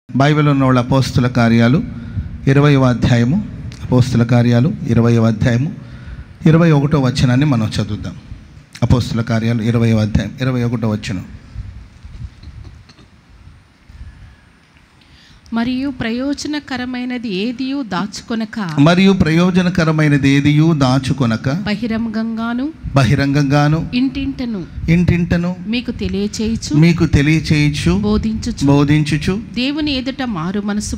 బైబిల్లో ఉన్న వాళ్ళ అపోస్తుల కార్యాలు 20వ అధ్యాయము, అపోస్తుల కార్యాలు 20వ అధ్యాయము 21వ వచనాన్ని మనం చదువుదాం. అపోస్తుల కార్యాలు 20వ అధ్యాయం 21వ వచనం. మరియు ప్రయోజనకరమైనది ఏదియు దాచుకొనక బహిరంగంగాను ఇంటింటను మీకు తెలియచేయుచు బోధించుచు దేవుని ఎదుట మారు మనసు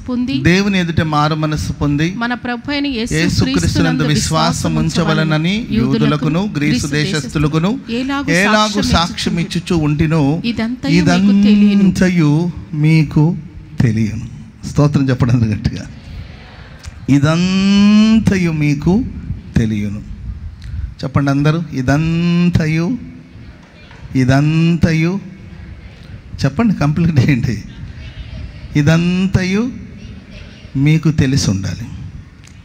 పొంది మన ప్రభువైన యేసుక్రీస్తునందు విశ్వాసం ఉంచవలెనని యూదులకును గ్రీసు దేశస్థులకును ఎలాగు సాక్ష్యమిచ్చుచు ఉంటినో ఇదంతయు మీకు తెలియను. స్తోత్రం చెప్పడం గట్టిగా. ఇదంతయు మీకు తెలియను. చెప్పండి అందరూ, ఇదంతయు చెప్పండి, కంప్లీట్ ఏంటి? ఇదంతయు మీకు తెలిసి ఉండాలి.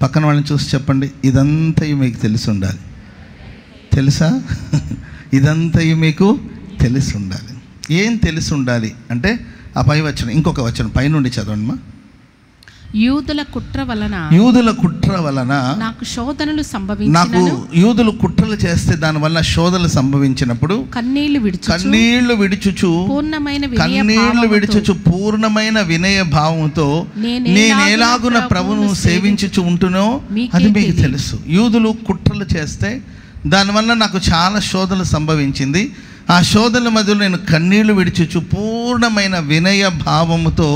పక్కన వాళ్ళని చూసి చెప్పండి, ఇదంతయు మీకు తెలిసి ఉండాలి. తెలుసా? ఇదంతయు మీకు తెలిసి ఉండాలి. ఏం తెలిసి ఉండాలి అంటే ఆ పై వచనం, ఇంకొక వచనం పైనుండి చదవండి. యూదుల కుట్ర వలన నాకు యూదులు కుట్రలు చేస్తే దానివల్ల శోధనలు సంభవించినప్పుడు కన్నీళ్లు విడుచుచు పూర్ణమైన వినయ భావంతో నేను ఎలాగున ప్రభువును సేవించుచు ఉంటునో అది మీకు తెలుసు. యూదులు కుట్రలు చేస్తే దానివల్ల నాకు చాలా శోధనలు సంభవించింది. ఆ శోధనల మధ్యలో నేను కన్నీళ్లు విడిచుచు పూర్ణమైన వినయ భావముతో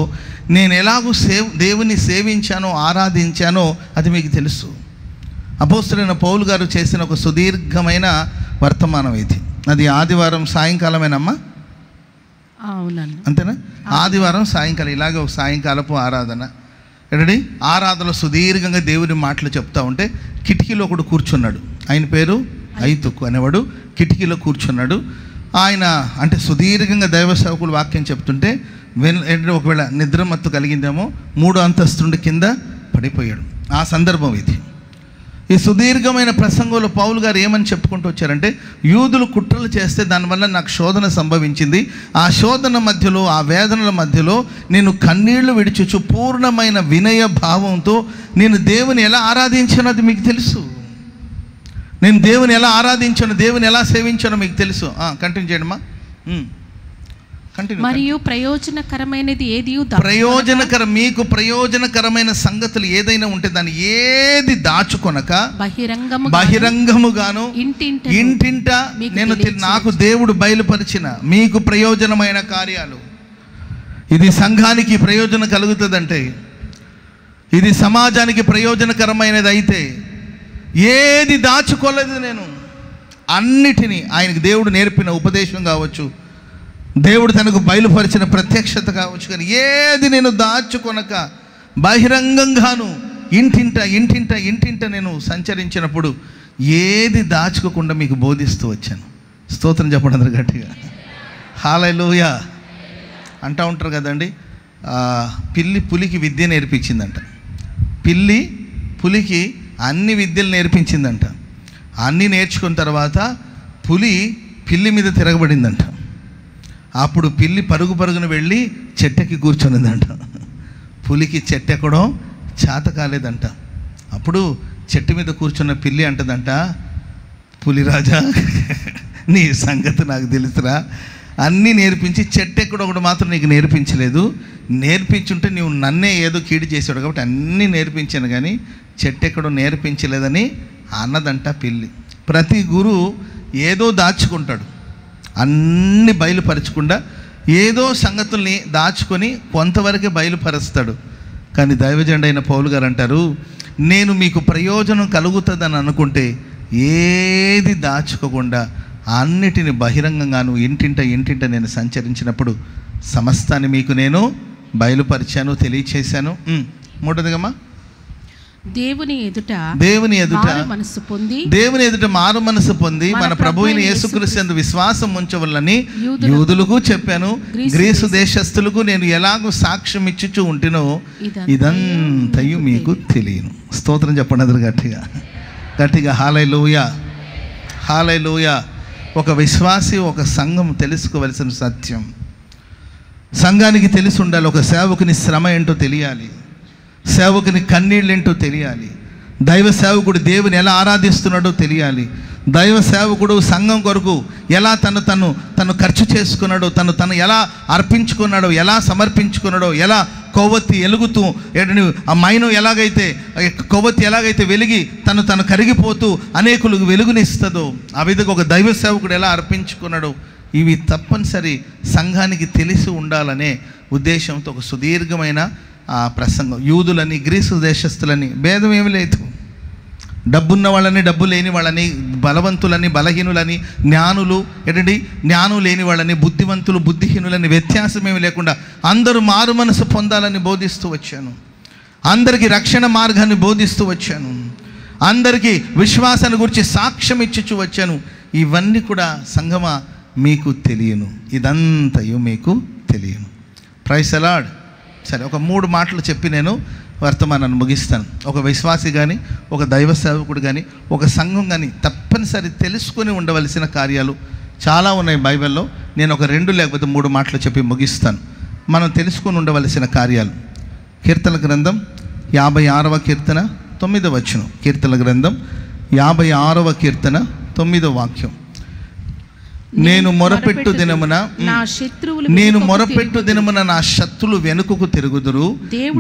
నేను ఎలాగూ దేవుని సేవించానో ఆరాధించానో అది మీకు తెలుసు. అపోస్తలుడైన పౌలు గారు చేసిన ఒక సుదీర్ఘమైన వర్తమానం ఇది. అది ఆదివారం సాయంకాలమేనమ్మా? అవునండి, అంతేనా? ఆదివారం సాయంకాలం ఇలాగే ఒక సాయంకాలపు ఆరాధన. ఎక్కడి ఆరాధనలో సుదీర్ఘంగా దేవుని మాటలు చెప్తా ఉంటే కిటికీలో ఒకడు కూర్చున్నాడు. ఆయన పేరు ఐతుకు అనేవాడు. కిటికీలో కూర్చున్నాడు. ఆయన అంటే సుదీర్ఘంగా దైవ సేవకులు వాక్యం చెప్తుంటే ఒకవేళ నిద్రమత్తు కలిగిందేమో 3వ అంతస్తు నుండి కింద పడిపోయాడు. ఆ సందర్భం ఇది. ఈ సుదీర్ఘమైన ప్రసంగంలో పౌలు గారు ఏమని చెప్పుకుంటూ వచ్చారంటే, యూదులు కుట్రలు చేస్తే దానివల్ల నాకు శోధన సంభవించింది. ఆ శోధన మధ్యలో, ఆ వేదనల మధ్యలో నేను కన్నీళ్లు విడిచుచు పూర్ణమైన వినయ భావంతో నేను దేవుని ఎలా ఆరాధించానో అది మీకు తెలుసు. నేను దేవుని ఎలా ఆరాధించాను, దేవుని ఎలా సేవించానో మీకు తెలుసు. కంటిన్యూ చేయండి అమ్మా. మరియు ప్రయోజనకరమైనది మీకు ప్రయోజనకరమైన సంగతులు ఏదైనా ఉంటే దాన్ని ఏది దాచుకొనక బహిరంగముగాను ఇంటింట నాకు దేవుడు బయలుపరిచిన మీకు ప్రయోజనమైన కార్యాలు. ఇది సంఘానికి ప్రయోజనం కలుగుతుందంటే, ఇది సమాజానికి ప్రయోజనకరమైనది అయితే ఏది దాచుకోలేదు. నేను అన్నిటినీ ఆయనకు దేవుడు నేర్పిన ఉపదేశం కావచ్చు, దేవుడు తనకు బయలుపరిచిన ప్రత్యక్షత కావచ్చు, కానీ ఏది నేను దాచుకొనక బహిరంగంగాను ఇంటింట నేను సంచరించినప్పుడు ఏది దాచుకోకుండా మీకు బోధిస్తూ వచ్చాను. స్తోత్రం చెప్పండి అందరు గట్టిగా. హల్లెలూయా అంటూ ఉంటారు కదండి. పిల్లి పులికి విద్య నేర్పించిందంట. పిల్లి పులికి అన్ని విద్యలు నేర్పించిందంట. అన్నీ నేర్చుకున్న తర్వాత పిల్లి మీద తిరగబడిందంట. అప్పుడు పిల్లి పరుగున వెళ్ళి చెట్టెక్కి కూర్చొనిందంట. పులికి చెట్టెక్కడం చేత కాలేదంట. అప్పుడు చెట్టు మీద కూర్చున్న పిల్లి అంటదంట, పులిరాజా నీ సంగతి నాకు తెలుసురా, అన్నీ నేర్పించి చెట్టెక్కడం ఒకటి మాత్రం నీకు నేర్పించలేదు. నేర్పించుంటే నువ్వు నన్నే ఏదో కీడు చేసాడు కాబట్టి అన్నీ నేర్పించాను, కానీ చెట్టెక్కడం నేర్పించలేదని అన్నదంట పిల్లి. ప్రతి గురువు ఏదో దాచుకుంటాడు, అన్ని బయలుపరచకుండా ఏదో సంగతుల్ని దాచుకొని కొంతవరకే బయలుపరుస్తాడు. కానీ దైవజనుడు అయిన పౌలు గారు అంటారు, నేను మీకు ప్రయోజనం కలుగుతుందని అనుకుంటే ఏది దాచుకోకుండా అన్నిటిని బహిరంగంగాను ఇంటింట నేను సంచరించినప్పుడు సమస్తాన్ని మీకు నేను బయలుపరిచాను, తెలియచేశాను. మూడోదిగమ్మా, దేవుని ఎదుట మారు మనసు పొంది మన ప్రభువైన యేసుక్రీస్తు విశ్వాసం ఉంచవలనని యూదులకు చెప్పాను, గ్రీసు దేశస్థులకు నేను ఎలాగో సాక్ష్యం ఇచ్చుచూ ఉంటినో ఇదంతయు మీకు తెలియను. స్తోత్రం చెప్పండి అందరు గట్టిగా. హల్లెలూయా. ఒక విశ్వాసి, ఒక సంఘం తెలుసుకోవలసిన సత్యం, సంఘానికి తెలిసి ఉండాలి. ఒక సేవకుని శ్రమ ఏంటో తెలియాలి, సేవకుని కన్నీళ్ళు ఏంటో తెలియాలి, దైవ సేవకుడు దేవుని ఎలా ఆరాధిస్తున్నాడో తెలియాలి, దైవ సేవకుడు సంఘం కొరకు ఎలా తను ఖర్చు చేసుకున్నాడో, తను ఎలా అర్పించుకున్నాడో, ఎలా సమర్పించుకున్నాడో, ఎలా కొవ్వొత్తి ఎలుగుతూ ఆ మైనం ఎలాగైతే కొవ్వొత్తి ఎలాగైతే వెలిగి తను కరిగిపోతూ అనేకులకు వెలుగునిస్తుందో ఆ విధంగా ఒక దైవ సేవకుడు ఎలా అర్పించుకున్నాడో ఇవి తప్పనిసరి సంఘానికి తెలిసి ఉండాలనే ఉద్దేశంతో ఒక సుదీర్ఘమైన ప్రసంగం. యూదులని గ్రీసు దేశస్తులని భేదం ఏమి లేదు. డబ్బున్న వాళ్ళని డబ్బు లేని వాళ్ళని, బలవంతులని బలహీనులని, జ్ఞానులు జ్ఞానం లేని వాళ్ళని, బుద్ధివంతులు బుద్ధిహీనులని వ్యత్యాసం ఏమి లేకుండా అందరూ మారు మనసు పొందాలని బోధిస్తూ వచ్చాను. అందరికీ రక్షణ మార్గాన్ని బోధిస్తూ వచ్చాను. అందరికీ విశ్వాసాన్ని గురించి సాక్ష్యం ఇచ్చుచూ వచ్చాను. ఇవన్నీ కూడా సంగమా మీకు తెలియను, ఇదంతయు మీకు తెలియను. Praise the lord. సరే, ఒక 3 మాటలు చెప్పి నేను వర్తమానాన్ని ముగిస్తాను. ఒక విశ్వాసి కానీ, ఒక దైవ సేవకుడు కానీ, ఒక సంఘం కానీ తప్పనిసరి తెలుసుకొని ఉండవలసిన కార్యాలు చాలా ఉన్నాయి బైబిల్లో. నేను ఒక 2 లేకపోతే 3 మాటలు చెప్పి ముగిస్తాను. మనం తెలుసుకొని ఉండవలసిన కార్యాలు. కీర్తన గ్రంథం 56వ కీర్తన 9వ వచనం. కీర్తన గ్రంథం 56వ కీర్తన 9వ వాక్యం. నేను మొరపెట్టు దినమున నా శత్రులు వెనుకకు తిరుగుదురు,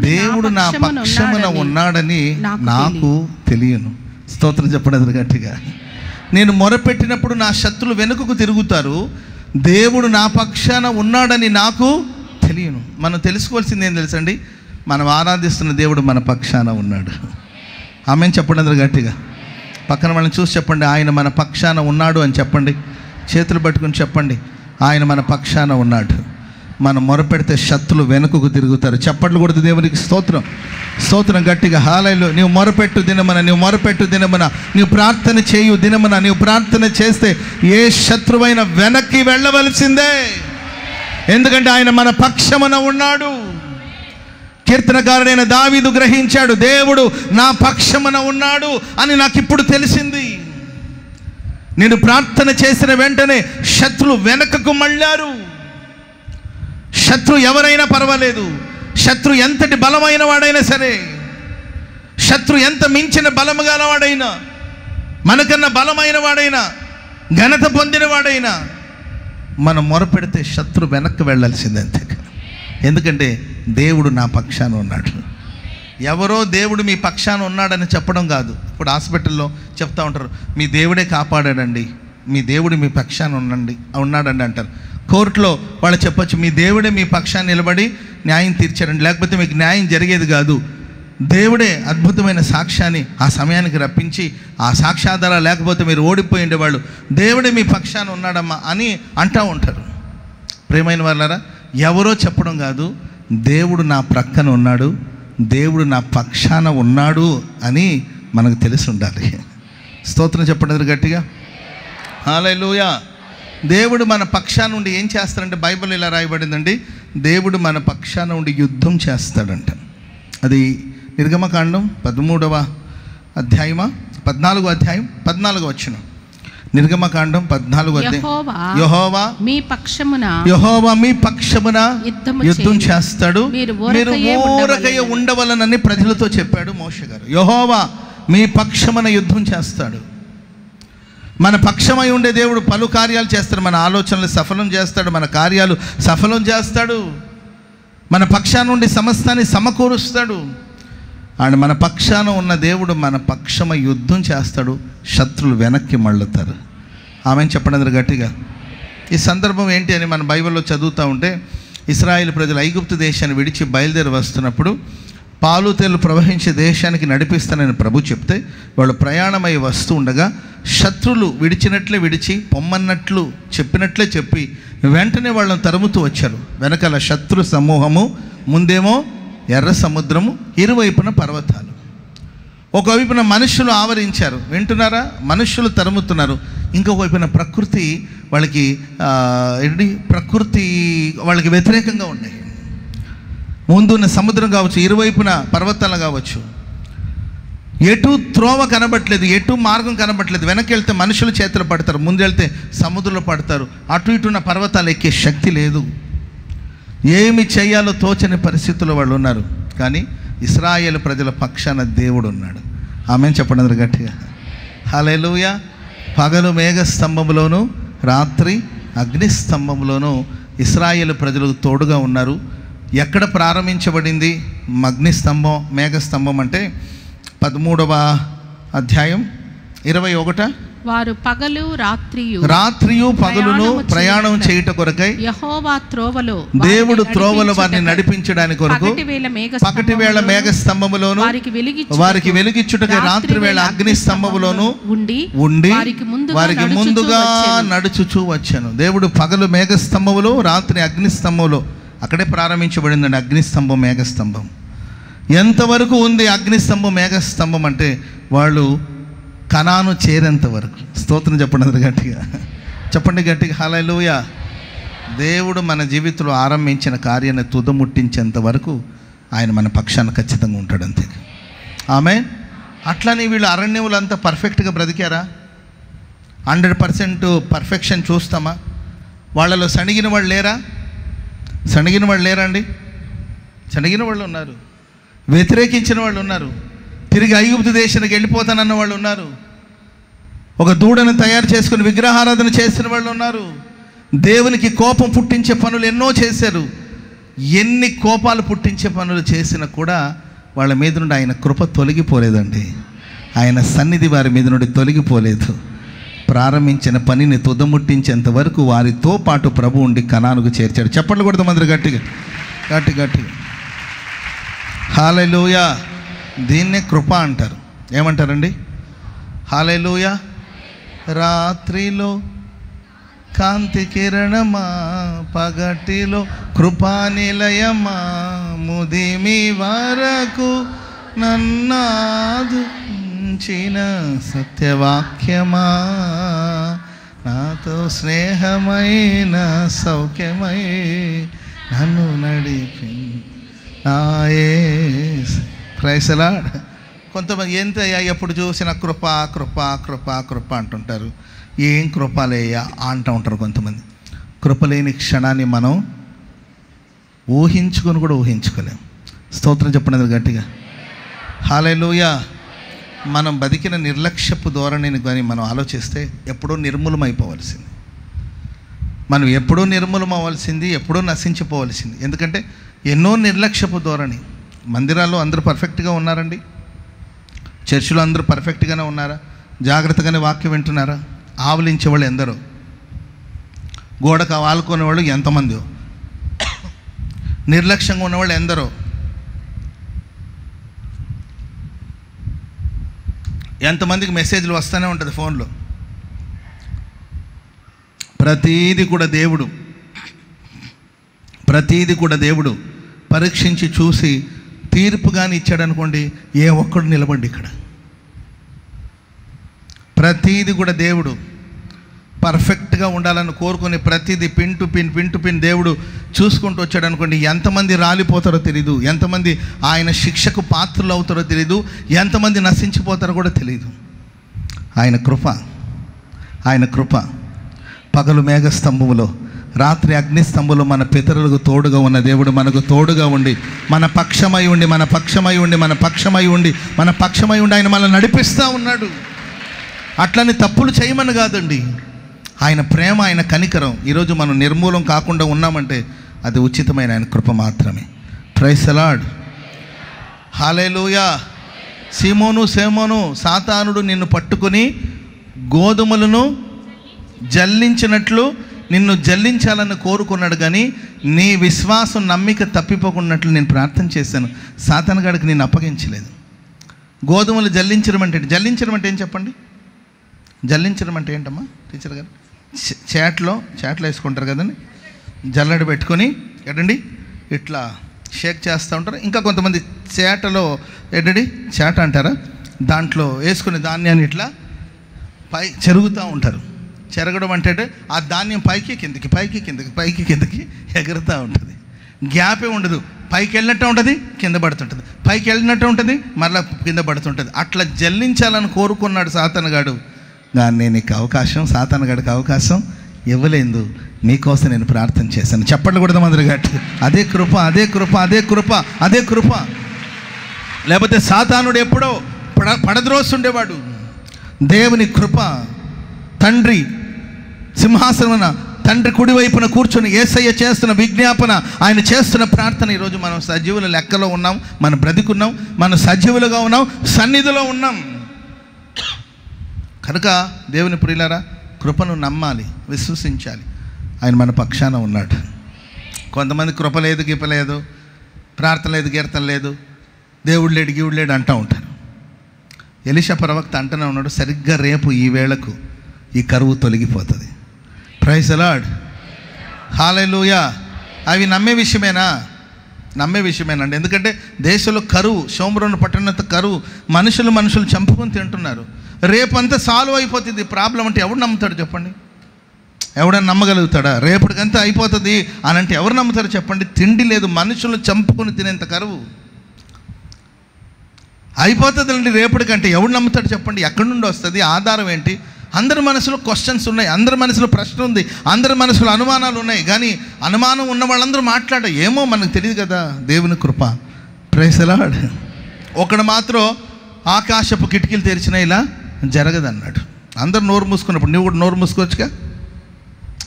దేవుడు నా పక్షమున ఉన్నాడని నాకు తెలియను. స్తోత్రం చెప్పండి గట్టిగా. నేను మొరపెట్టినప్పుడు నా శత్రులు వెనుకకు తిరుగుతారు, దేవుడు నా పక్షాన ఉన్నాడని నాకు తెలియను. మనం తెలుసుకోవాల్సింది ఏం తెలుసండి? మనం ఆరాధిస్తున్న దేవుడు మన పక్షాన ఉన్నాడు. ఆమెను చెప్పండి గట్టిగా. పక్కన వాళ్ళని చూసి చెప్పండి, ఆయన మన పక్షాన ఉన్నాడు అని చెప్పండి. చేతులు పట్టుకుని చెప్పండి, ఆయన మన పక్షాన ఉన్నాడు. మనం మొరపెడితే శత్రులు వెనుకకు తిరుగుతారు. చప్పట్లు కొడుతూ దేవునికి స్తోత్రం, స్తోత్రం గట్టిగా. హల్లెలూయా. నీవు మొరపెట్టు దినమున, నీవు ప్రార్థన చేయు దినమున, నీవు ప్రార్థన చేస్తే ఏ శత్రువైన వెనక్కి వెళ్ళవలసిందే. ఎందుకంటే ఆయన మన పక్షమున ఉన్నాడు. కీర్తనకారుడైన దావీదు గ్రహించాడు, దేవుడు నా పక్షమున ఉన్నాడు అని నాకు ఇప్పుడు తెలిసింది. నేను ప్రార్థన చేసిన వెంటనే శత్రులు వెనకకు మళ్ళారు. శత్రు ఎవరైనా పర్వాలేదు, శత్రు ఎంతటి బలమైన వాడైనా సరే, శత్రు ఎంత మించిన బలము గలవాడైనా, మనకన్నా బలమైన వాడైనా, ఘనత పొందిన వాడైనా, మనం మొరపెడితే శత్రు వెనక్కి వెళ్ళాల్సిందే అంతే. ఎందుకంటే దేవుడు నా పక్షాన ఉన్నాడు. ఎవరో దేవుడు మీ పక్షాన ఉన్నాడని చెప్పడం కాదు. ఇప్పుడు హాస్పిటల్లో చెప్తా ఉంటారు, మీ దేవుడే కాపాడాడండి, మీ దేవుడు మీ పక్షాన ఉన్నాడండి అంటారు. కోర్టులో వాళ్ళు చెప్పొచ్చు, మీ దేవుడే మీ పక్షాన్ని నిలబడి న్యాయం తీర్చారండి, లేకపోతే మీకు న్యాయం జరిగేది కాదు. దేవుడే అద్భుతమైన సాక్ష్యాన్ని ఆ సమయానికి రప్పించి, ఆ సాక్ష్యాధారాలు లేకపోతే మీరు ఓడిపోయి ఉండేవాళ్ళు, దేవుడే మీ పక్షాన ఉన్నాడమ్మా అని అంటూ ఉంటారు. ప్రియమైన వాళ్ళారా, ఎవరో చెప్పడం కాదు, దేవుడు నా ప్రక్కన ఉన్నాడు, దేవుడు నా పక్షాన ఉన్నాడు అని మనకు తెలిసి ఉండాలి. స్తోత్రం చెప్పండి గట్టిగా. హల్లెలూయా. దేవుడు మన పక్షాన ఉండి ఏం చేస్తాడంటే, బైబిల్ ఇలా రాయబడిందండి, దేవుడు మన పక్షాన ఉండి యుద్ధం చేస్తాడంట. అది నిర్గమకాండం 13వ అధ్యాయమా 14వ అధ్యాయం 14వ వచనం. నిర్గమకాండం 14వ అధ్యాయం. యెహోవా మీ పక్షమున యుద్ధం చేస్తాడు, మీరు ఊరకయ ఉండవలనని ప్రజలతో చెప్పాడు మోషే గారు. యెహోవా మీ పక్షమున యుద్ధం చేస్తాడు. మన పక్షమై ఉండే దేవుడు పలు కార్యాలు చేస్తాడు. మన ఆలోచనలు సఫలం చేస్తాడు, మన కార్యాలు సఫలం చేస్తాడు, మన పక్షాన నుండి సమస్తాన్ని సమకూరుస్తాడు. అండ్ మన పక్షాన ఉన్న దేవుడు మన పక్షమై యుద్ధం చేస్తాడు, శత్రులు వెనక్కి మళ్ళుతారు. ఆమెను చెప్పండి గట్టిగా. ఈ సందర్భం ఏంటి అని మన బైబిల్లో చదువుతూ ఉంటే, ఇశ్రాయేలు ప్రజలు ఐగుప్తు దేశాన్ని విడిచి బయలుదేరి వస్తున్నప్పుడు పాలు తేలు ప్రవహించే దేశానికి నడిపిస్తానని ప్రభు చెప్తే, వాళ్ళు ప్రయాణమై వస్తూ ఉండగా శత్రులు విడిచినట్లే విడిచి, పొమ్మన్నట్లు చెప్పినట్లే చెప్పి వెంటనే వాళ్ళని తరుముతూ వచ్చారు. వెనకాల శత్రు సమూహము, ముందేమో ఎర్ర సముద్రము, ఇరువైపున పర్వతాలు. ఒకవైపున మనుషులు ఆవరించారు, వింటున్నారా? మనుషులు తరుముతున్నారు. ఇంకొక వైపున ప్రకృతి వాళ్ళకి వ్యతిరేకంగా ఉన్నాయి. ముందున్న సముద్రం కావచ్చు, ఇరువైపున పర్వతాలు కావచ్చు, ఎటు త్రోవ కనబట్లేదు, ఎటు మార్గం కనబట్లేదు. వెనక్కి వెళ్తే మనుషులు చేతులు పడతారు, ముందెళ్తే సముద్రంలో పడతారు, అటు ఇటున్న పర్వతాలు ఎక్కే శక్తి లేదు. ఏమి చేయాలో తోచని పరిస్థితుల్లో వాళ్ళు ఉన్నారు. కానీ ఇశ్రాయేలు ప్రజల పక్షాన దేవుడు ఉన్నాడు. ఆమేన్ చెప్పండి అందరూ గట్టిగా. హల్లెలూయా. పగలు మేఘస్తంభంలోను, రాత్రి అగ్నిస్తంభంలోను ఇశ్రాయేలు ప్రజలకు తోడుగా ఉన్నారు. ఎక్కడ ప్రారంభించబడింది అగ్నిస్తంభం మేఘస్తంభం అంటే 13వ అధ్యాయం 21. వారు పగలు రాత్రియు పగలును ప్రయాణం చేయుట కొరకై యెహోవా త్రోవలో దేవుడు త్రోవలో వారిని నడిపించడానికి కొరకు పగటి వేళ మేఘస్తంభములోను వారికి వెలుగిచ్చుటకై రాత్రి వేళ అగ్ని స్తంభములోను ఉండి వారికి ముందుగా నడుచుచూ వచ్చాను. దేవుడు పగలు మేఘస్తంభములో, రాత్రి అగ్నిస్తంభంలో. అక్కడే ప్రారంభించబడిందండి అగ్నిస్తంభం మేఘస్తంభం. ఎంతవరకు ఉంది అగ్నిస్తంభం మేఘస్తంభం అంటే వాళ్ళు కనాను చేరేంత వరకు. స్తోత్రం చెప్పండి అందరూ గట్టిగా. చెప్పండి గట్టిగా హల్లెలూయా. దేవుడు మన జీవితంలో ఆరంభించిన కార్యాన్ని తుదముట్టించేంత వరకు ఆయన మన పక్షాన ఖచ్చితంగా ఉంటాడు, అంతే. ఆమేన్. అట్లని వీళ్ళు అరణ్యములు అంతా పర్ఫెక్ట్గా బ్రతికారా? 100% పర్ఫెక్షన్ చూస్తామా? వాళ్ళలో సణిగిన వాళ్ళు లేరా? సణిగిన వాళ్ళు లేరండి. సణిగిన వాళ్ళు ఉన్నారు, వ్యతిరేకించిన వాళ్ళు ఉన్నారు, తిరిగి ఐగుప్తు దేశానికి వెళ్ళిపోతానన్న వాళ్ళు ఉన్నారు, ఒక దూడను తయారు చేసుకుని విగ్రహారాధన చేసిన వాళ్ళు ఉన్నారు, దేవునికి కోపం పుట్టించే పనులు ఎన్నో చేశారు. ఎన్ని కోపాలు పుట్టించే పనులు చేసినా కూడా వాళ్ళ మీద నుండి ఆయన కృప తొలగిపోలేదండి. ఆయన సన్నిధి వారి మీద నుండి తొలగిపోలేదు. ప్రారంభించిన పనిని తుదముట్టించేంత వరకు వారితో పాటు ప్రభు ఉండి కనానుకు చేర్చాడు. చప్పట్లు కొడతాం అందరూ గట్టిగా గట్టిగా. హల్లెలూయా. దీన్నే కృప అంటారు. ఏమంటారండి? హల్లెలూయా. రాత్రిలో కాంతి కిరణమా, పగటిలో కృపా నిలయమా, ముదిమి వరకు నన్నాదుంచిన సత్యవాక్యమా, నాతో స్నేహమైన సౌఖ్యమై నన్ను నడిపి నాయే. Praise the lord. కొంతమంది ఎంత ఎప్పుడు చూసిన కృప కృప కృప కృప అంటుంటారు. ఏం కృపలేయ్యా అంటూ ఉంటారు కొంతమంది. కృప లేని క్షణాన్ని మనం ఊహించుకొని కూడా ఊహించుకోలేం. స్తోత్రం చెప్పండి గట్టిగా. హల్లెలూయా. మనం బతికిన నిర్లక్ష్యపు ధోరణిని కానీ మనం ఆలోచిస్తే ఎప్పుడో నిర్మూలమైపోవలసింది. మనం ఎప్పుడో నిర్మూలమవ్వాల్సింది, ఎప్పుడో నశించిపోవలసింది. ఎందుకంటే ఎన్నో నిర్లక్ష్యపు ధోరణి. మందిరాల్లో అందరూ పర్ఫెక్ట్గా ఉన్నారండి? చర్చిలో అందరూ పర్ఫెక్ట్గానే ఉన్నారా? జాగ్రత్తగానే వాక్యం వింటున్నారా? ఆవలించే వాళ్ళు ఎందరో, గోడకు ఆలుకునే వాళ్ళు ఎంతమందో, నిర్లక్ష్యంగా ఉన్నవాళ్ళు ఎందరో. ఎంతమందికి మెసేజ్లు వస్తూనే ఉంటుంది ఫోన్లో. ప్రతీది కూడా దేవుడు పరీక్షించి చూసి తీర్పు కానీ ఇచ్చాడు అనుకోండి, ఏ ఒక్కడు నిలబడి ఇక్కడ. ప్రతీది కూడా దేవుడు పర్ఫెక్ట్గా ఉండాలని కోరుకుని ప్రతిదీ పిన్ టు పిన్ దేవుడు చూసుకుంటూ వచ్చాడు అనుకోండి, ఎంతమంది రాలిపోతారో తెలీదు, ఎంతమంది ఆయన శిక్షకు పాత్రలు అవుతారో తెలీదు, ఎంతమంది నశించిపోతారో కూడా తెలీదు. ఆయన కృప పగలు మేఘస్తంభములో, రాత్రి అగ్నిస్తంభంలో మన పితరులకు తోడుగా ఉన్న దేవుడు మనకు తోడుగా ఉండి మన పక్షమై ఉండి ఆయన మనల్ని నడిపిస్తూ ఉన్నాడు. అట్లని తప్పులు చేయమని కాదండి. ఆయన ప్రేమ, ఆయన కనికరం. ఈరోజు మనం నిర్మూలం కాకుండా ఉన్నామంటే అది ఉచితమైన ఆయన కృప మాత్రమే. Praise the lord. హల్లెలూయా. సీమోను సాతానుడు నిన్ను పట్టుకొని గోధుమలను జల్లించినట్లు నిన్ను జల్లించాలని కోరుకున్నాడు, కానీ నీ విశ్వాసం నమ్మిక తప్పిపోకున్నట్లు నేను ప్రార్థన చేశాను. సాతాను గాడికి నేను అప్పగించలేదు. గోధుమలు జల్లించడం అంటే ఏం చెప్పండి? జల్లించడం అంటే ఏంటమ్మా టీచర్ గారు? చేట్లో వేసుకుంటారు కదండి, జల్లెడ పెట్టుకొని ఏంటండి ఇట్లా షేక్ చేస్తూ ఉంటారు. ఇంకా కొంతమంది చేటలో చేట అంటారా, దాంట్లో వేసుకునే ధాన్యాన్ని ఇట్లా పై చెరుగుతూ ఉంటారు. చెరగడం అంటే ఆ ధాన్యం పైకి కిందకి ఎగురుతూ ఉంటుంది. గ్యాపే ఉండదు. పైకి వెళ్ళినట్టు ఉంటుంది, కింద పడుతుంటుంది, పైకి వెళ్ళినట్టు ఉంటుంది, మళ్ళీ కింద పడుతుంటుంది. అట్లా జల్లించాలని కోరుకున్నాడు సాతానుగాడు. కానీ నీకు అవకాశం, సాతానుగాడికి అవకాశం ఇవ్వలేదు, మీకోసం నేను ప్రార్థన చేశాను. చెప్పండి కూడా మందరు గట్టి. అదే కృప, అదే కృప, అదే కృప, అదే కృప. లేకపోతే సాతానుడు ఎప్పుడో పడద్రోస్తుండేవాడు. దేవుని కృప, తండ్రి సింహాసనమున తండ్రి కుడివైపున కూర్చొని యేసయ్య చేస్తున్న విజ్ఞాపన, ఆయన చేస్తున్న ప్రార్థన. ఈరోజు మనం సజీవుల లెక్కలో ఉన్నాం, మనం బ్రతికున్నాం, మనం సజీవులుగా ఉన్నాం, సన్నిధిలో ఉన్నాం. కనుక దేవుని ప్రియులారా, కృపను నమ్మాలి, విశ్వసించాలి. ఆయన మన పక్షాన ఉన్నాడు. కొంతమంది కృప లేదు, గిప లేదు, ప్రార్థన లేదు, కీర్తన లేదు, దేవుడు లేడు, గీవుడు లేడు అంటూ ఉంటారు. ఎలీషా ప్రవక్త అంటూనే ఉన్నాడు, సరిగ్గా రేపు ఈ వేళకు ఈ కరువు తొలగిపోతుంది. ప్రైజ్ ది లార్డ్, హల్లెలూయా. అవి నమ్మే విషయమేనా? నమ్మే విషయమేనండి. ఎందుకంటే దేశంలో కరువు, షోమ్రోను పట్టణంత కరువు, మనుషులు చంపుకొని తింటున్నారు. రేపంతా సాల్వ్ అయిపోతుంది ప్రాబ్లం అంటే ఎవడు నమ్ముతాడు చెప్పండి? ఎవడన్నా నమ్మగలుగుతాడా? రేపటికంతా అయిపోతుంది అని అంటే ఎవరు నమ్ముతారు చెప్పండి? తిండి లేదు, మనుషులు చంపుకొని తినేంత కరువు. అయిపోతుందండి రేపటికంటే ఎవడు నమ్ముతాడు చెప్పండి? ఎక్కడి నుండి వస్తుంది? ఆధారం ఏంటి? అందరి మనసులో క్వశ్చన్స్ ఉన్నాయి, అందరి మనసులో ప్రశ్న ఉంది, అందరి మనసులో అనుమానాలు ఉన్నాయి. కానీ అనుమానం ఉన్న వాళ్ళందరూ ఏమో మనకు తెలియదు కదా. దేవుని కృప, ప్రైజ్ ది లార్డ్. ఒకడు మాత్రం ఆకాశపు కిటికీలు తెరిచినా ఇలా జరగదన్నాడు. అందరు నోరు మూసుకున్నప్పుడు నువ్వు కూడా నోరు మూసుకోవచ్చుగా.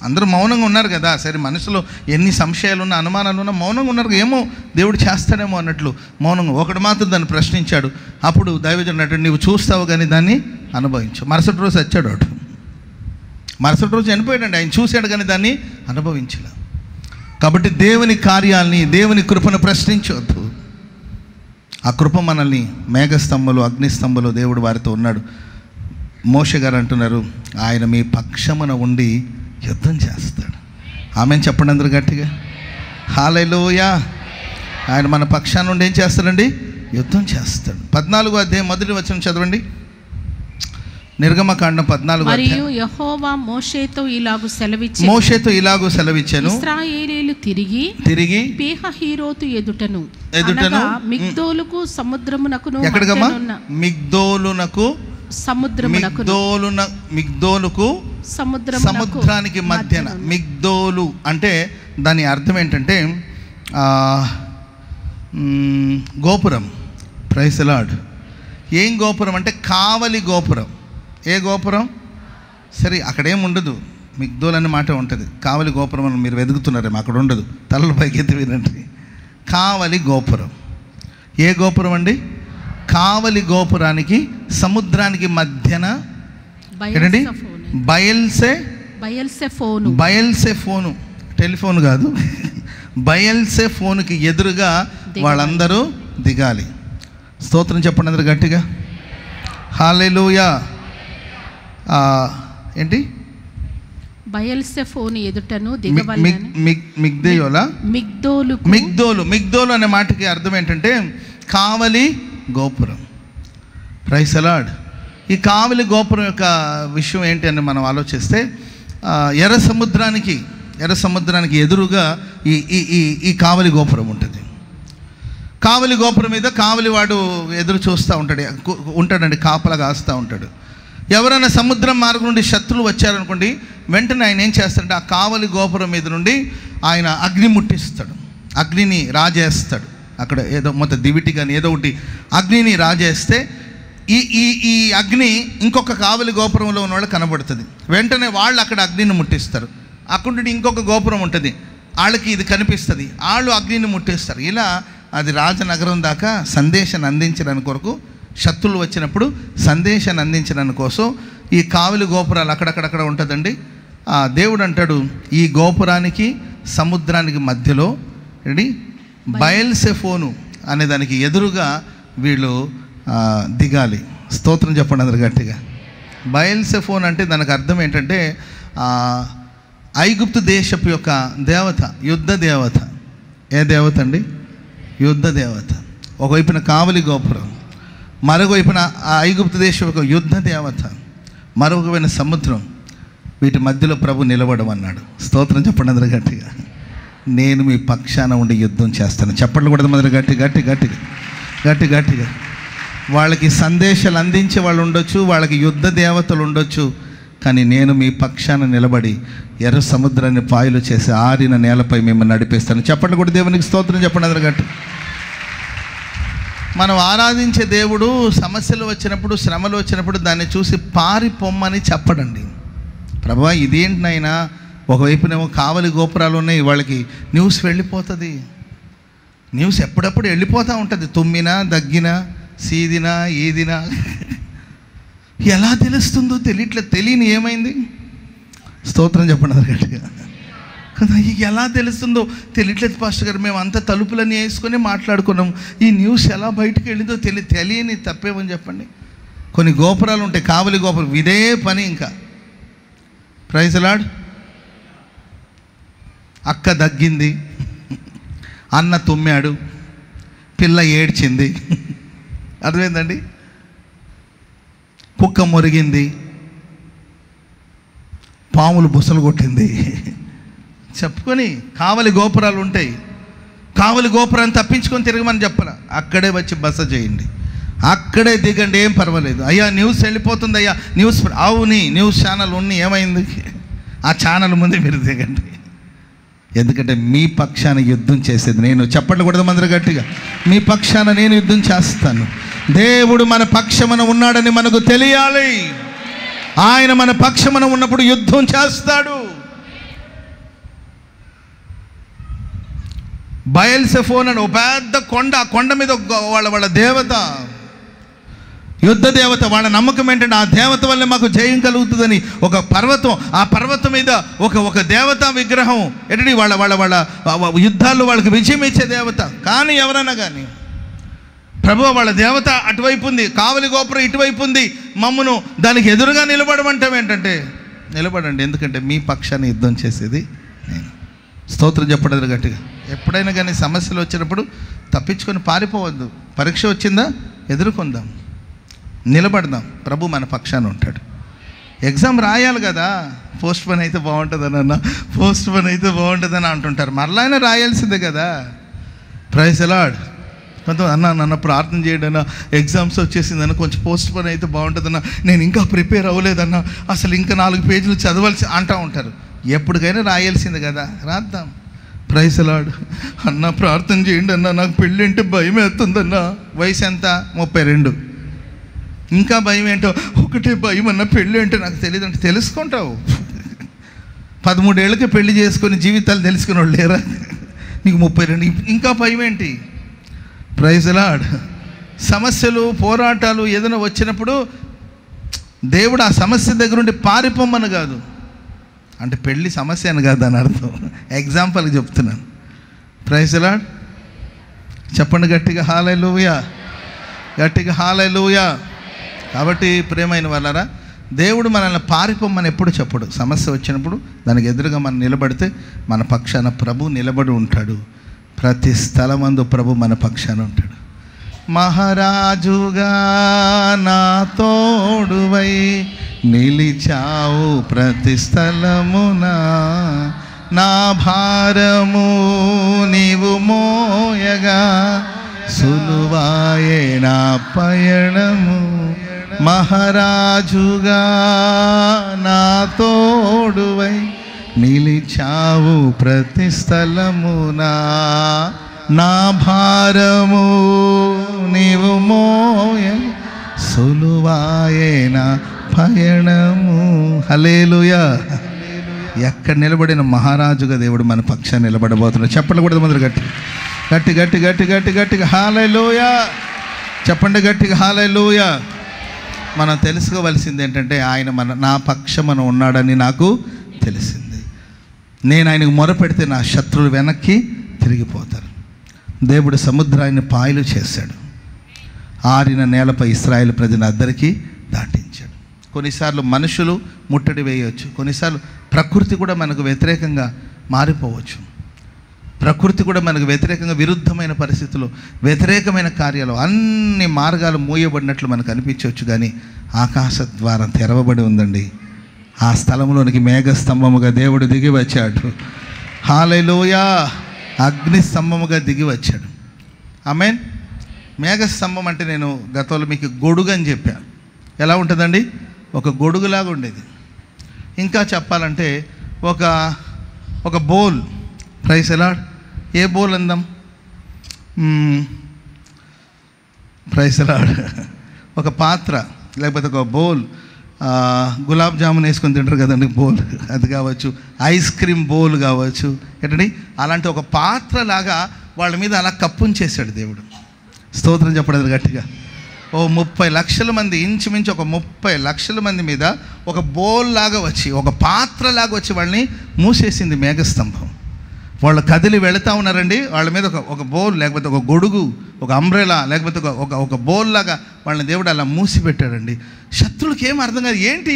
అందరూ మౌనంగా ఉన్నారు కదా. సరే, మనసులో ఎన్ని సంశయాలు ఉన్నా, అనుమానాలు ఉన్నా మౌనంగా ఉన్నారు. ఏమో దేవుడు చేస్తాడేమో అన్నట్లు మౌనంగా. ఒకడు మాత్రం దాన్ని ప్రశ్నించాడు. అప్పుడు దైవజనుడు అన్నాడు, నువ్వు చూస్తావు కానీ దాన్ని అనుభవించు. మరుసటి రోజు వచ్చాడు వాడు. మరుసటి రోజు చనిపోయాడండి. ఆయన చూశాడు కానీ దాన్ని అనుభవించలే. కాబట్టి దేవుని కార్యాలని, దేవుని కృపను ప్రశ్నించవద్దు. ఆ కృప మనల్ని మేఘస్తంభంలో, అగ్నిస్తంభంలో దేవుడు వారితో ఉన్నాడు. మోషే గారు అంటున్నారు, ఆయన మీ పక్షమున ఉండి యుద్ధం చేస్తాడు. ఆమెను చెప్పండి అందరూ గట్టిగా, హల్లెలూయా. ఆయన మన పక్షాన నుండి ఏం చేస్తాడండి? యుద్ధం చేస్తాడు. 14వ అధ్యాయం మొదటి వచనం చదవండి. నిర్గమకాండం 14వ అధ్యాయం. మరియు యెహోవా మోషేతో ఇలాగు సెలవిచ్చెను, ఇశ్రాయేలీయులు తిరిగి పీహహీరోతు ఎదుటను మిగ్దోలుకు సముద్రమునకును, ఎక్కడికమ్మా? మిగ్దోలునకు, మిగ్దోలుకు సముద్రానికి మధ్యన. మిగ్దోలు అంటే దాని అర్థం ఏంటంటే గోపురం. Praise the lord. ఏం గోపురం అంటే కావలి గోపురం. ఏ గోపురం? సరే, అక్కడేం ఉండదు, మిగ్దోల్ అనే మాట ఉంటుంది. కావలి గోపురం అని మీరు వెతుకుతున్నారేమో, అక్కడ ఉండదు. తలల పైకి ఎత్తి వినండి. కావలి గోపురం. ఏ గోపురం అండి? కావలి గోపురానికి సముద్రానికి మధ్యన ఏంటండి? బయల్సే ఫోను, టెలిఫోన్ కాదు, బయల్సే ఫోన్కి ఎదురుగా వాళ్ళందరూ దిగాలి. స్తోత్రం చెప్పండి అందరూ గట్టిగా, హల్లెలూయా. ఏంటి? బయల్సెఫోను ఎదుటను మిగ్దోలు అనే మాటకి అర్థం ఏంటంటే కావలి గోపురం. Praise the lord. ఈ కావలి గోపురం యొక్క విషయం ఏంటి అని మనం ఆలోచిస్తే, ఎర్ర సముద్రానికి ఎదురుగా ఈ కావలి గోపురం ఉంటుంది. కావలి గోపురం మీద కావలివాడు ఎదురు చూస్తూ ఉంటాడండి, కాపలా కాస్తూ ఉంటాడు. ఎవరైనా సముద్రం మార్గం నుండి శత్రువులు వచ్చారనుకోండి, వెంటనే ఆయన ఏం చేస్తాడంటే ఆ కావలి గోపురం మీద నుండి ఆయన అగ్ని ముట్టిస్తాడు, అగ్నిని రాజేస్తాడు. అక్కడ ఏదో మొత్తం దివిటి కానీ ఏదో ఒకటి అగ్నిని రాజేస్తే ఈ అగ్ని ఇంకొక కావలి గోపురంలో ఉన్న వాళ్ళు కనబడుతుంది. వెంటనే వాళ్ళు అక్కడ అగ్నిని ముట్టిస్తారు. అక్కడ ఇంకొక గోపురం ఉంటుంది, వాళ్ళకి ఇది కనిపిస్తుంది, వాళ్ళు అగ్నిని ముట్టిస్తారు. ఇలా అది రాజనగరం దాకా సందేశాన్ని అందించడానికి కొరకు, శత్రువులు వచ్చినప్పుడు సందేశాన్ని అందించడానికి కోసం ఈ కావలి గోపురాలు అక్కడక్కడక్కడ ఉంటుందండి. దేవుడు అంటాడు, ఈ గోపురానికి సముద్రానికి మధ్యలో బయల్సెఫోను అనే దానికి ఎదురుగా వీళ్ళు దిగాలి. స్తోత్రం చెప్పండి అందరు గట్టిగా. బయల్సెఫోన్ అంటే దానికి అర్థం ఏంటంటే ఐగుప్తు దేశపు యొక్క దేవత, యుద్ధ దేవత. ఏ దేవత అండి? యుద్ధ దేవత. ఒకవైపున కావలి గోపురం, మరొకవైపున ఆ ఐగుప్తు దేశం యొక్క యుద్ధ దేవత, మరొకవైన సముద్రం. వీటి మధ్యలో ప్రభు నిలబడం అన్నాడు. స్తోత్రం చెప్పండి అందరు గట్టిగా. నేను మీ పక్షాన ఉండి యుద్ధం చేస్తాను. చెప్పండి కూడా మొదలు గట్టిగా. వాళ్ళకి సందేశాలు అందించే వాళ్ళు ఉండొచ్చు, వాళ్ళకి యుద్ధ దేవతలు ఉండొచ్చు, కానీ నేను మీ పక్షాన నిలబడి ఎర్ర సముద్రాన్ని పాయలు చేసి ఆరిన నేలపై మిమ్మల్ని నడిపిస్తాను. చెప్పండి కూడా దేవునికి స్తోత్రం చెప్పండి అందరూ గట్టి. మనం ఆరాధించే దేవుడు సమస్యలు వచ్చినప్పుడు, శ్రమలు వచ్చినప్పుడు దాన్ని చూసి పారిపోమ్మని చెప్పడండి. ప్రభువా ఇదేంటి నాయనా, ఒకవైపునేమో కావలి గోపురాలు ఉన్నాయి, వాళ్ళకి న్యూస్ వెళ్ళిపోతుంది. న్యూస్ ఎప్పుడప్పుడు వెళ్ళిపోతూ ఉంటుంది, తుమ్మినా దగ్గినా సీదినా ఈదినా. ఎలా తెలుస్తుందో తెలియట్లేదు. తెలియని ఏమైంది? స్తోత్రం చెప్పండి గట్టిగా కదా. ఎలా తెలుస్తుందో తెలియట్లేదు పాస్టర్ గారు, మేము అంతా తలుపులన్నీ వేసుకొని మాట్లాడుకున్నాం, ఈ న్యూస్ ఎలా బయటకు వెళ్ళిందో తెలియని తప్పేమని చెప్పండి. కొన్ని గోపురాలు ఉంటాయి, కావలి గోపురం, ఇదే పని. ఇంకా ప్రైజ్ లార్డ్. అక్క దగ్గింది, అన్న తుమ్మాడు, పిల్ల ఏడ్చింది, అర్థమైందండి, కుక్క మొరిగింది, పాములు బుసలు కొట్టింది చెప్పుకొని కావలి గోపురాలు ఉంటాయి. కావలి గోపురాన్ని తప్పించుకొని తిరగమని చెప్పాల. అక్కడే వచ్చి బస చేయండి, అక్కడే దిగండి, ఏం పర్వాలేదు. అయ్యా న్యూస్ వెళ్ళిపోతుంది, అయ్యా న్యూస్ అవుని న్యూస్ ఛానల్ ఉన్ని ఏమైంది, ఆ ఛానల్ ముందే మీరు దిగండి. ఎందుకంటే మీ పక్షాన యుద్ధం చేసేది నేను. చెప్పండి కూడా మందరు గట్టిగా, మీ పక్షాన నేను యుద్ధం చేస్తాను. దేవుడు మన పక్షమున ఉన్నాడని మనకు తెలియాలి. ఆయన మన పక్షమున ఉన్నప్పుడు యుద్ధం చేస్తాడు. బయల్సెఫోన్ అని ఒక పెద్ద కొండ, ఆ కొండ మీద వాళ్ళ దేవత, యుద్ధ దేవత. వాళ్ళ నమ్మకం ఏంటంటే ఆ దేవత వల్లే మాకు జయం కలుగుతుందని. ఒక పర్వతం, ఆ పర్వతం మీద ఒక దేవతా విగ్రహం. ఏంటంటే వాళ్ళ యుద్ధాల్లో వాళ్ళకి విజయం ఇచ్చే దేవత. కానీ ఎవరైనా కానీ ప్రభు వాళ్ళ దేవత అటువైపు ఉంది, కావలి గోపురం ఇటువైపు ఉంది, మమ్మను దానికి ఎదురుగా నిలబడమంటాం. ఏంటంటే నిలబడండి, ఎందుకంటే మీ పక్షాన్ని యుద్ధం చేసేది నేను. స్తోత్రం చెప్పడం గట్టిగా. ఎప్పుడైనా కానీ సమస్యలు వచ్చినప్పుడు తప్పించుకొని పారిపోవద్దు. పరీక్ష వచ్చిందా, ఎదుర్కొందాం, నిలబడదాం. ప్రభు మన పక్షాన ఉంటాడు. ఎగ్జామ్ రాయాలి కదా, పోస్ట్ పోన్ అయితే బాగుంటుందని అన్న, పోస్ట్ పోన్ అయితే బాగుంటుందని అంటుంటారు. మరలా అయినా రాయాల్సిందే కదా. Praise the lord. కొంతమంది నన్ను ప్రార్థన చేయడన్నా, ఎగ్జామ్స్ వచ్చేసిందన్న, కొంచెం పోస్ట్ పోన్ అయితే బాగుంటుందన్నా, నేను ఇంకా ప్రిపేర్ అవ్వలేదన్నా, అసలు ఇంకా 4 పేజీలు చదవాల్సి అంటూ ఉంటారు. ఎప్పటికైనా రాయాల్సింది కదా, రాద్దాం. Praise the lord. అన్న ప్రార్థన చేయండి అన్న, నాకు పెళ్ళి అంటే భయం వేస్తుందన్న. వయసు ఎంత? 32. ఇంకా భయం ఏంటో, ఒకటే భయం అన్న, పెళ్ళి అంటే నాకు తెలియదు అంటే తెలుసుకుంటావు. 13 ఏళ్ళకి పెళ్లి చేసుకొని జీవితాలు తెలుసుకుని వాళ్ళు లేరా? నీకు 32, ఇంకా భయం ఏంటి? Praise the lord. సమస్యలు, పోరాటాలు ఏదైనా వచ్చినప్పుడు దేవుడు ఆ సమస్య దగ్గర ఉండి పారిపోమ్మని కాదు, అంటే పెళ్ళి సమస్య అని కాదు అని అర్థం. ఎగ్జాంపుల్కి చెప్తున్నాను. Praise the lord. చెప్పండి గట్టిగా హల్లెలూయా, గట్టిగా హల్లెలూయా. కాబట్టి ప్రియమైన వాళ్ళారా, దేవుడు మనల్ని పారిపోమ్మని ఎప్పుడు చెప్పడు. సమస్య వచ్చినప్పుడు దానికి ఎదురుగా మనం నిలబడితే మన పక్షాన ప్రభు నిలబడి ఉంటాడు. ప్రతి స్థలమందు ప్రభు మన పక్షాన ఉంటాడు. మహారాజుగా నా తోడువై నిలిచావు ప్రతి స్థలమున, నా భారము నీవు మోయగా సులువాయే నా పయణము. మహారాజుగా నా తోడువై నిలిచావు ప్రతి స్థలమునా, నా భారము నీవు మోయ సులువాయే నా పయణము. హల్లెలూయా. ఎక్కడ నిలబడిన మహారాజుగా దేవుడు మన పక్షాన్ని నిలబడబోతున్నాడు. చెప్పండి కూడా మొదలు గట్టి గట్టి గట్టి గట్టి గట్టి గట్టిగా హల్లెలూయా. చెప్పండి గట్టిగా హల్లెలూయా. మనం తెలుసుకోవలసింది ఏంటంటే ఆయన నా పక్షమున ఉన్నాడని నాకు తెలిసింది. నేను ఆయనకు మొరపెడితే నా శత్రువులు వెనక్కి తిరిగిపోతారు. దేవుడు సముద్రాన్ని పాయలు చేశాడు, ఆరిన నేలపై ఇశ్రాయేలు ప్రజలందరికీ దాటించాడు. కొన్నిసార్లు మనుషులు ముట్టడి వేయవచ్చు, కొన్నిసార్లు ప్రకృతి కూడా మనకు వ్యతిరేకంగా మారిపోవచ్చు. ప్రకృతి కూడా మనకు వ్యతిరేకంగా, విరుద్ధమైన పరిస్థితులు, వ్యతిరేకమైన కార్యాలు, అన్ని మార్గాలు మూయబడినట్లు మనకు అనిపించవచ్చు. కానీ ఆకాశ ద్వారం తెరవబడి ఉందండి. ఆ స్థలంలోనికి మేఘస్తంభముగా దేవుడు దిగి వచ్చాడు. హల్లెలూయా. అగ్ని స్తంభముగా దిగి వచ్చాడు. ఆమేన్. మేఘస్తంభం అంటే నేను గతంలో మీకు గొడుగు అని చెప్పాను. ఎలా ఉంటుందండి? ఒక గొడుగులాగా ఉండేది. ఇంకా చెప్పాలంటే ఒక బౌల్, ప్రైజ్ అలాడ్, ఏ బౌల్ అందాం, ప్రైజ్ అలాడ్, ఒక పాత్ర లేకపోతే ఒక బౌల్, గులాబ్ జామున్ వేసుకొని తింటారు కదండి బౌల్, అది కావచ్చు, ఐస్ క్రీమ్ బౌల్ కావచ్చు, ఏంటండి అలాంటి ఒక పాత్ర లాగా వాళ్ళ మీద అలా కప్పుంచేశాడు దేవుడు. స్తోత్రం చెప్పడం గట్టిగా. 30 లక్షల మంది, ఇంచుమించు ఒక 30 లక్షల మంది మీద ఒక బౌల్ లాగా వచ్చి, ఒక పాత్ర లాగా వచ్చి వాళ్ళని మూసేసింది మేఘస్తంభం. వాళ్ళు కదిలి వెళుతూ ఉన్నారండి, వాళ్ళ మీద ఒక బౌల్ లేకపోతే ఒక గొడుగు, ఒక అంబ్రెలా లేకపోతే ఒక బౌల్ లాగా వాళ్ళని దేవుడు అలా మూసిపెట్టాడండి. శత్రువులకి ఏం అర్థం కాదు, ఏంటి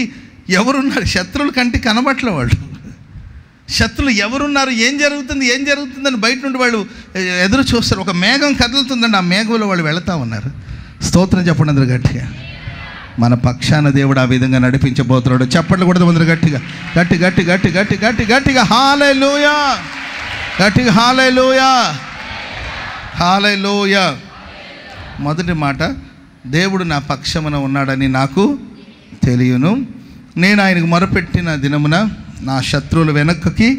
ఎవరున్నారు, శత్రువుల కంటికి కనబట్లే వాళ్ళు, శత్రువులు ఎవరున్నారు, ఏం జరుగుతుందని బయట నుండి వాళ్ళు ఎదురు చూస్తారు. ఒక మేఘం కదులుతుందండి, ఆ మేఘంలో వాళ్ళు వెళుతూ ఉన్నారు. స్తోత్రం చెప్పండి అందరూ గట్టిగా. మన పక్షాన దేవుడు ఆ విధంగా నడిపించబోతున్నాడు. చప్పట్లు కూడా అందరూ గట్టిగా, గట్టి గట్టి గట్టి గట్టి గట్టి గట్టిగా హల్లెలూయా, గట్టిగా హల్లెలూయా, హల్లెలూయా. మొదటి మాట, దేవుడు నా పక్షమున ఉన్నాడని నాకు తెలియను, నేను ఆయనకు మొరపెట్టిన దినమున నా శత్రువులు వెనక్కి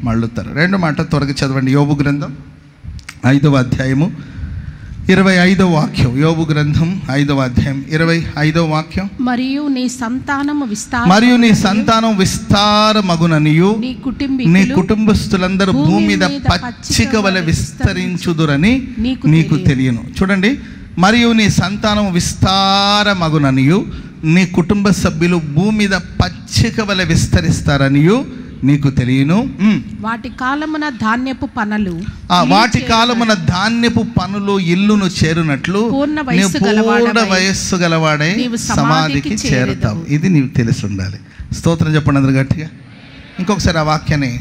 మళ్ళుతారు. రెండో మాట త్వరగా చదవండి. యోబు గ్రంథం 5వ అధ్యాయము 25వ వాక్యం. యోబు గ్రంథం 5వ అధ్యాయం 25వ వాక్యం. మరియు నీ సంతానం విస్తారమగుననియు నీ కుటుంబస్తులందరూ భూమి మీద పచ్చిక వలె విస్తరించుదురని నీకు తెలియను. చూడండి, మరియు నీ సంతానం విస్తారమగుననియు నీ కుటుంబ సభ్యులు భూమి మీద పచ్చిక వలె విస్తరిస్తారనియు నీకు తెలియను. వాటి కాలమున ధాన్యపు పనులు ఇల్లును చేరునట్లు పూర్ణ వయస్సు గలవాడై సమాధికి చేరుతావు. ఇది నీవు తెలిసి ఉండాలి. స్తోత్రం చెప్పండి అందరు గట్టిగా. ఇంకొకసారి ఆ వాక్యాన్ని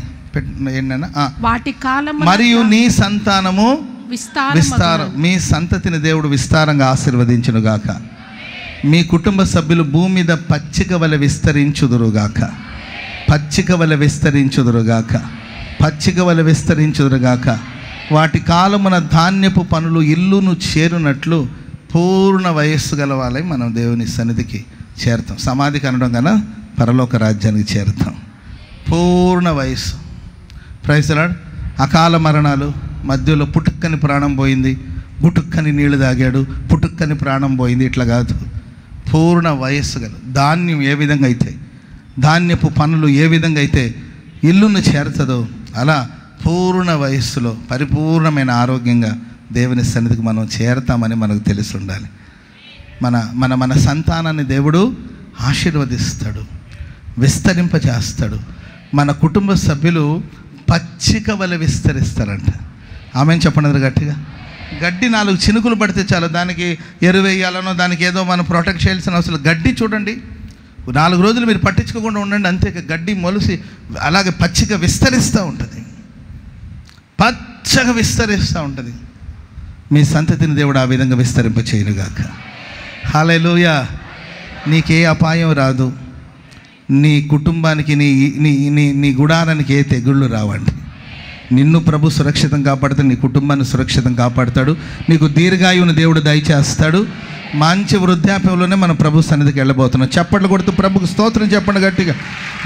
ఏంటన్నా, వాటి కాలము మరియు నీ సంతానము విస్తారం, మీ సంతతిని దేవుడు విస్తారంగా ఆశీర్వదించునుగాక. మీ కుటుంబ సభ్యులు భూమి మీద పచ్చిక వలె విస్తరించుదురుగాక, పచ్చిక వలె విస్తరించుదురుగాక, పచ్చిక వలె విస్తరించుదురుగాక. వాటి కాలమున ధాన్యపు పనులు ఇల్లును చేరునట్లు పూర్ణ వయస్సు గలవాళ్ళై మనం దేవుని సన్నిధికి చేరుతాం. సమాధికి అనడం కన్నా పరలోక రాజ్యానికి చేరుతాం. పూర్ణ వయస్సు, ప్రైజ్ లార్డ్. అకాల మరణాలు, మధ్యలో పుట్టుక్కని ప్రాణం పోయింది, గుటుక్కని నీళ్లు తాగాడు, పుట్టుక్కని ప్రాణం పోయింది, ఇట్లా కాదు. పూర్ణ వయస్సు గల ధాన్యం ఏ విధంగా అయితే, ధాన్యపు పనులు ఏ విధంగా అయితే ఇల్లును చేరుతుందో అలా పూర్ణ వయస్సులో పరిపూర్ణమైన ఆరోగ్యంగా దేవుని సన్నిధికి మనం చేరతామని మనకు తెలిసి ఉండాలి. మన సంతానాన్ని దేవుడు ఆశీర్వదిస్తాడు, విస్తరింపజేస్తాడు. మన కుటుంబ సభ్యులు పచ్చిక వలె విస్తరిస్తారంట. ఆమెను చెప్పండి గట్టిగా. గడ్డి 4 చినుకులు పడితే చాలు, దానికి ఎరువేయాలనో దానికి ఏదో మనం ప్రొటెక్ట్ చేయాల్సిన అవసరం. గడ్డి చూడండి, 4 రోజులు మీరు పట్టించుకోకుండా ఉండండి, అంతే. గడ్డి మొలిసి అలాగే పచ్చిగా విస్తరిస్తూ ఉంటుంది, పచ్చగా విస్తరిస్తూ ఉంటుంది. మీ సంతతిని దేవుడు ఆ విధంగా విస్తరింప చేయనుగాక. హల్లెలూయా. నీకే అపాయం రాదు, నీ కుటుంబానికి నీ గుడారానికి ఏ తెగుళ్ళు రావండి. నిన్ను ప్రభు సురక్షితం కాపాడుతాడు, నీ కుటుంబాన్ని సురక్షితం కాపాడుతాడు, నీకు దీర్ఘాయువుని దేవుడు దయచేస్తాడు. మంచి వృద్ధాప్యంలోనే మనం ప్రభు సన్నిధికి వెళ్ళబోతున్నాం. చప్పట్లు కొడుతూ ప్రభుకు స్తోత్రం చెప్పండి గట్టిగా.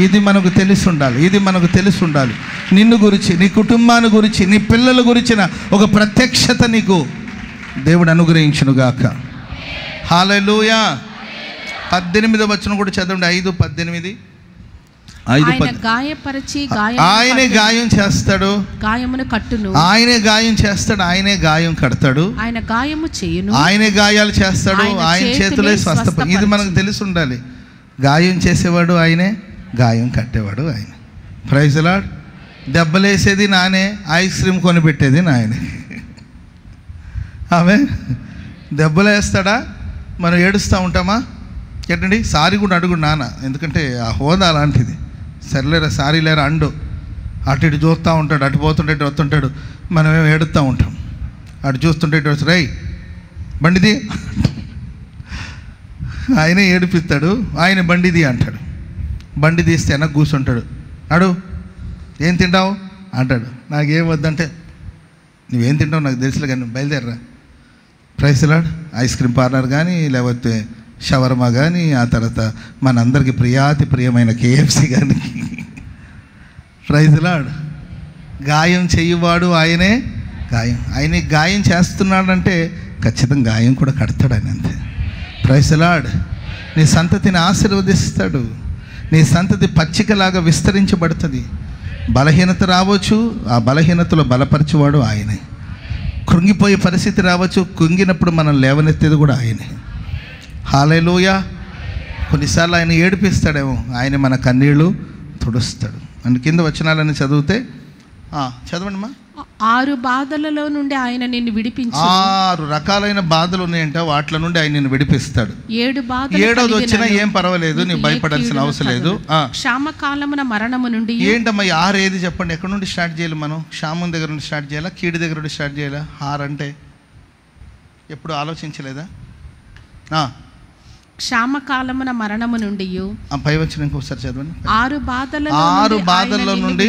ఇది మనకు తెలిసి ఉండాలి, ఇది మనకు తెలిసి ఉండాలి. నిన్ను గురించి, నీ కుటుంబాన్ని గురించి, నీ పిల్లల గురించిన ఒక ప్రత్యక్షత నీకు దేవుడు అనుగ్రహించునుగాక. హల్లెలూయా. 18వ వచనం కూడా చదవండి. 5:18. ఆయనే గాయం చేస్తాడు, గాయమును కట్టును. ఆయనే గాయం చేస్తాడు, ఆయనే గాయం కడతాడు. ఆయన గాయము చేయును, ఆయనే గాయాలు చేస్తాడు, ఆయన చేతులే స్వస్థప. ఇది మనకు తెలిసి ఉండాలి. గాయం చేసేవాడు ఆయనే, గాయం కట్టేవాడు ఆయన. Praise lord. దెబ్బలేసేది నానే, ఐస్ క్రీమ్ కొనిపెట్టేది నాయనే. ఆమె దెబ్బలేస్తాడా, మనం ఏడుస్తూ ఉంటామా? ఏంటండి, సారీ కూడా అడుగు నాన్న, ఎందుకంటే ఆ హోదా అలాంటిది. సర్లేరా సారీ లేరా అండు, అటు ఇటు చూస్తూ ఉంటాడు, అటు పోతుంటే ఇటు వస్తుంటాడు, మనమేమో ఏడుస్తూ ఉంటాం. అటు చూస్తుంటే ఇటు వచ్చి రై బండిది, ఆయనే ఏడిపిస్తాడు, ఆయన బండిది అంటాడు. బండి తీస్తే వెనక్కి కూర్చుంటాడు, అడు ఏం తింటావు అంటాడు. నాకేం వద్దంటే నువ్వేం తింటావు నాకు తెలుసులే కానీ బయలుదేరరా. Praise lord. Ice cream parlour కానీ లేకపోతే షవర్మా కానీ, ఆ తర్వాత మనందరికీ ప్రియాతి ప్రియమైన కేఎఫ్సి కానీ. Praise lord. గాయం చెయ్యవాడు ఆయనే. ఆయన గాయం చేస్తున్నాడంటే ఖచ్చితంగా గాయం కూడా కడతాడు ఆయన, అంతే. Praise lord. నీ సంతతిని ఆశీర్వదిస్తాడు. నీ సంతతి పచ్చికలాగా విస్తరించబడుతుంది. బలహీనత రావచ్చు, ఆ బలహీనతలో బలపరచేవాడు ఆయనే. కృంగిపోయే పరిస్థితి రావచ్చు, కృంగినప్పుడు మనం లేవనెత్తేది కూడా ఆయనే. హల్లెలూయా. కొన్నిసార్లు ఆయన ఏడిపిస్తాడేమో, ఆయన మన కన్నీళ్ళు తుడుస్తాడు. అండ్ కింద వచనాలని చదివితే చదవండి అమ్మా. 6 బాధలలో నుండి ఆయన నిన్ను విడిపించి. 6 రకాలైన బాధలు ఉన్నాయంట, వాటిల నుండి ఆయన నిన్ను విడిపిస్తాడు. 7వ వచ్చినా ఏం పర్వాలేదు, నీవు భయపడాల్సిన అవసరం లేదు. క్షామకాలమున మరణము నుండి. ఏంటమ్మా 6 ఏది చెప్పండి? ఎక్కడి నుండి స్టార్ట్ చేయాలి మనం? క్షామం దగ్గర నుండి స్టార్ట్ చేయాలా, కీడు దగ్గర నుండి స్టార్ట్ చేయాలా? 6 అంటే ఎప్పుడు ఆలోచించలేదా? క్షామకాలమున మరణము నుండి. పై వచ్చిన ఇంకొకసారి చదవండి. 6 బాధల్లో నుండి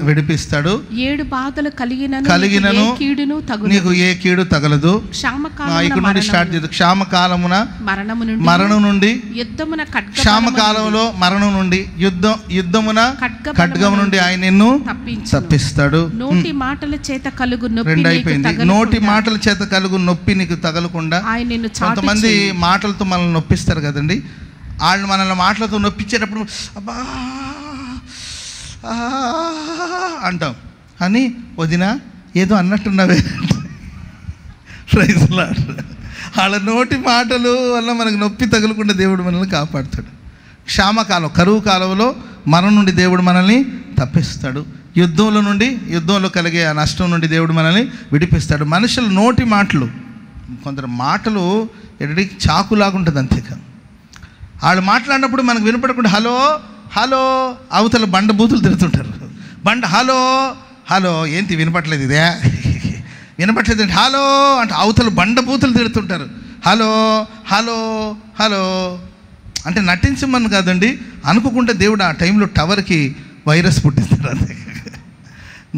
విడిపిస్తాడు. 7 బాధలు కలిగినను నీకు ఏ కీడు తగలదు. ఇక్కడ నుండి స్టార్ట్ చేయదు. క్షామకాలమున మరణం నుండి, క్షామకాలంలో మరణం నుండి, యుద్ధమున ఖడ్గము నుండి ఆయన నిన్ను తప్పిస్తాడు. నోటి మాటల చేత కలుగు నొప్పి. 2 అయిపోయింది. నోటి మాటల చేత కలుగు నొప్పి నీకు తగలకుండా. కొంతమంది మాటలతో మనల్ని నొప్పిస్తారు కదండి. వాళ్ళు మనల్ని మాటలతో నొప్పించేటప్పుడు అబ్బా అంటాం, అని వదిన ఏదో అన్నట్టున్నావే. Praise lord. వాళ్ళ నోటి మాటలు వల్ల మనకు నొప్పి తగలకుండా దేవుడు మనల్ని కాపాడుతాడు. క్షామకాలం, కరువు కాలంలో మన నుండి దేవుడు మనల్ని తప్పిస్తాడు. యుద్ధంలో కలిగే ఆ నష్టం నుండి దేవుడు మనల్ని విడిపిస్తాడు. మనుషుల నోటి మాటలు, కొందరు మాటలు ఎక్కడికి చాకులాగా ఉంటుంది, అంతేకాదు. వాళ్ళు మాట్లాడినప్పుడు మనకు వినపడకుండా హలో హలో అవతల బండ బూతులు తిడుతుంటారు. హలో ఏంటి వినపట్లేదు, ఇదే వినపట్లేదు అంటే హలో అంటే అవతల బండ బూతులు తిడుతుంటారు. హలో హలో హలో అంటే నటించమని కాదండి, అనుకోకుండా దేవుడు ఆ టైంలో టవర్కి వైరస్ పుట్టిస్తారు, అంతే.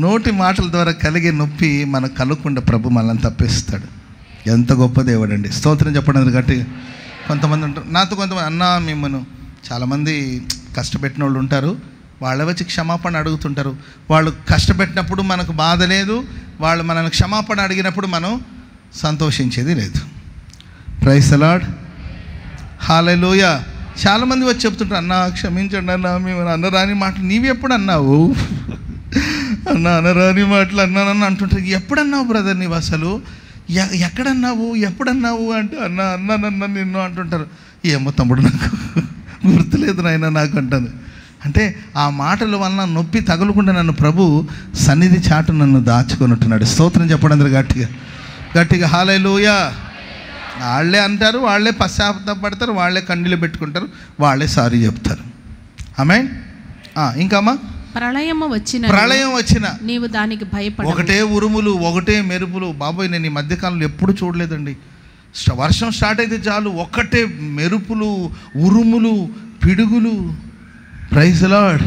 నోటి మాటల ద్వారా కలిగే నొప్పి మనకు కలగకుండా ప్రభు మనల్ని తప్పిస్తాడు. ఎంత గొప్ప దేవుడు అండి. స్తోత్రం చెప్పడం గట్టిగా. కొంతమంది ఉంటారు నాతో, కొంతమంది అన్న మిమ్మల్ని చాలామంది కష్టపెట్టిన వాళ్ళు ఉంటారు, వాళ్ళ వచ్చి క్షమాపణ అడుగుతుంటారు. వాళ్ళు కష్టపెట్టినప్పుడు మనకు బాధ లేదు, వాళ్ళు మనల్ని క్షమాపణ అడిగినప్పుడు మనం సంతోషించేది లేదు. Praise the lord. హల్లెలూయా. చాలామంది వచ్చి చెప్తుంటారు, అన్న క్షమించండి అన్న, మేము అనరాని మాటలు నీవు ఎప్పుడు అన్నావు అన్న, అనరాని మాటలు అన్నానన్న అంటుంటారు. ఎప్పుడన్నావు బ్రదర్ నీవు, అసలు ఎక్కడన్నావు, ఎప్పుడన్నావు అంటే అన్నానన్నా నిన్ను అంటుంటారు. ఏమో తమ్ముడు నాకు గుర్తులేదు నాయన నాకు అంటాను. అంటే ఆ మాటల వలన నొప్పి తగులకుండా నన్ను ప్రభు సన్నిధి చాటు నన్ను దాచుకొనుంటున్నాడు. స్తోత్రం చెప్పడం గట్టిగా హల్లెలూయా. వాళ్ళే అంటారు, వాళ్ళే పశ్చాత్తాపడతారు, వాళ్ళే కన్నీళ్ళు పెట్టుకుంటారు, వాళ్ళే సారీ చెప్తారు. ఆమేన్. ఇంకమ్మా ప్రళయం వచ్చిన నీవు దానికి భయపడ. ఒకటే ఉరుములు, ఒకటే మెరుపులు. బాబోయ్, నేను ఈ మధ్యకాలంలో ఎప్పుడు చూడలేదండి. వర్షం స్టార్ట్ అయితే చాలు ఒకటే మెరుపులు, ఉరుములు, పిడుగులు. Praise the lord.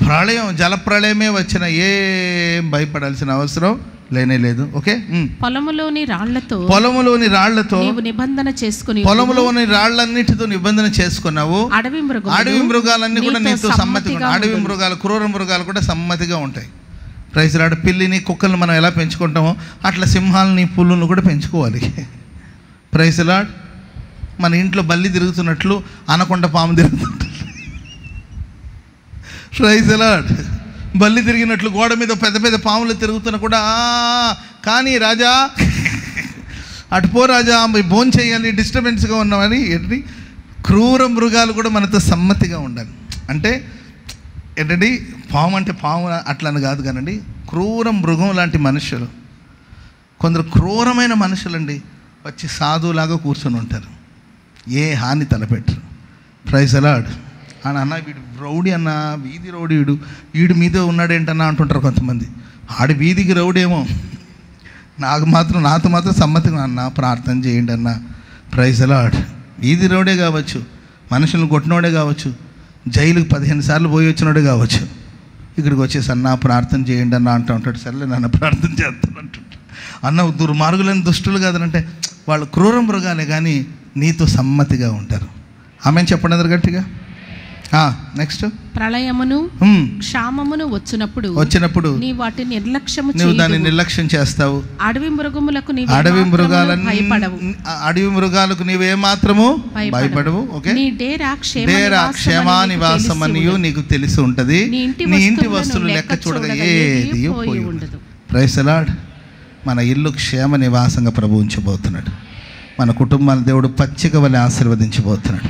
ప్రళయం, జలప్రళయమే వచ్చిన ఏం భయపడాల్సిన అవసరం లేనే లేదు. ఓకే. పొలములోని రాళ్లతో నిబంధన చేసుకుని, పొలములోని రాళ్లన్నిటితో నిబంధన చేసుకున్నావు. అడవి మృగాలన్నీ కూడా నీతో సమ్మతిగా. అడవి మృగాలు, క్రూర మృగాలు కూడా సమ్మతిగా ఉంటాయి. Praise the lord. పిల్లిని, కుక్కల్ని మనం ఎలా పెంచుకుంటామో అట్లా సింహాలని, పుల్లులను కూడా పెంచుకోవాలి. Praise the lord. మన ఇంట్లో బల్లి తిరుగుతున్నట్లు అనకొండ పాము తిరుగుతుంటుంది. Praise the lord. బల్లి తిరిగినట్లు గోడ మీద పెద్ద పెద్ద పాములు తిరుగుతున్నా కూడా కానీ రాజా అటుపో రాజా, భోజనం చేయాలి, డిస్టర్బెన్స్గా ఉన్నామని. ఏంటి, క్రూర మృగాలు కూడా మనతో సమ్మతిగా ఉండాలి. అంటే ఏంటండి, పాము అంటే పాము అట్లని కాదు కానండి, క్రూర మృగం లాంటి మనుషులు. కొందరు క్రూరమైన మనుషులండి, వచ్చి సాధువులాగా కూర్చొని ఉంటారు, ఏ హాని తలపెట్టరు. Praise the lord. అన్న వీడు రౌడీ అన్న, వీధి రౌడీ, వీడు మీద ఉన్నాడేంటన్నా అంటుంటారు కొంతమంది. ఆడి వీధికి రౌడీ ఏమో, నాతో మాత్రం సమ్మతిగా అన్న ప్రార్థన చేయండి అన్న. Praise the lord. వీధి రౌడే కావచ్చు, మనుషులను కొట్టినోడే కావచ్చు, జైలుకి 15 సార్లు పోయి వచ్చినోడే కావచ్చు, ఇక్కడికి వచ్చేసి అన్న ప్రార్థన చేయండి అన్న అంటూ ఉంటాడు. సర్లే నాన్న ప్రార్థన చేస్తాను అంటుంటాడు. అన్న దుర్మార్గులని దుష్టులు కాదనంటే వాళ్ళు క్రూర మృగాలే కానీ నీతో సమ్మతిగా ఉంటారు. ఆమెన్ చెప్పండి అందరు గట్టిగా. నెక్స్ట్, ప్రళయమును క్షామమును వచ్చినప్పుడు నీ వాటిని నిర్లక్ష్యము నువ్వు దాన్ని నిర్లక్ష్యం చేస్తావు. అడవి మృగములకు అడవి మృగాలకు నీవే మాత్రము భయపడవు. ఓకే, డేరా క్షేమానివాసం అనియు నీకు తెలిసి ఉంటది. నీ ఇంటి వస్తువులు లెక్క చూడగా ఏది పోయి ఉండదు. Praise the lord. మన ఇల్లు క్షేమ నివాసంగా ప్రభు ఉంచబోతున్నాడు. మన కుటుంబాన్ని దేవుడు పచ్చిక వలె ఆశీర్వదించబోతున్నాడు.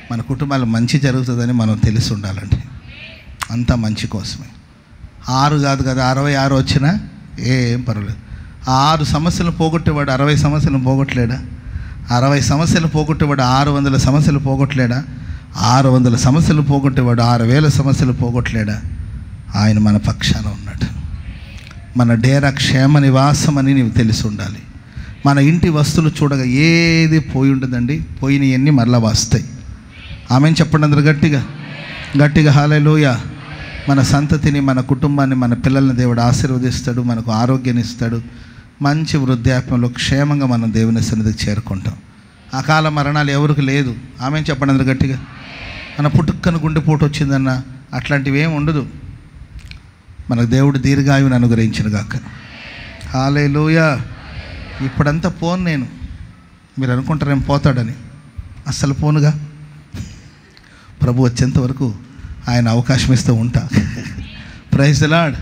మన కుటుంబాలు మంచి జరుగుతుందని మనం తెలిసి ఉండాలండి. అంతా మంచి కోసమే. 6 కాదు కదా, 66 వచ్చినా ఏం పర్వాలేదు. 6 సమస్యలు పోగొట్టేవాడు 60 సమస్యలు పోగొట్టలేడా? 60 సమస్యలు పోగొట్టేవాడు 600 సమస్యలు పోగొట్టలేడా? 600 సమస్యలు పోగొట్టేవాడు 6000 సమస్యలు పోగొట్టలేడా? ఆయన మన పక్షాన ఉన్నాడు. మన డేరా క్షేమ నివాసం అని నీవు తెలిసి ఉండాలి. మన ఇంటి వస్తువులు చూడగా ఏది పోయి ఉండదండి. పోయినవన్నీ మరలా వస్తాయి. ఆమెను చెప్పండి అందరూ గట్టిగా గట్టిగా హల్లెలూయా. మన సంతతిని, మన కుటుంబాన్ని, మన పిల్లల్ని దేవుడు ఆశీర్వదిస్తాడు. మనకు ఆరోగ్యాన్ని ఇస్తాడు. మంచి వృద్ధాప్యంలో క్షేమంగా మనం దేవుని సన్నిధికి చేరుకుంటాం. అకాల మరణాలు ఎవరికి లేదు. ఆమెను చెప్పండి అందరూ గట్టిగా. మన పుట్టుక్కను గుండెపోటు వచ్చిందన్న అట్లాంటివి ఏమి ఉండదు. మనకు దేవుడు దీర్ఘాయువుని అనుగ్రహించిన గాక. హల్లెలూయా. ఇప్పుడంతా పోను నేను. మీరు అనుకుంటారేం పోతాడని. అస్సలు పోనుగా. ప్రభు వచ్చేంత వరకు ఆయన అవకాశం ఇస్తూ ఉంటా. Praise the lord.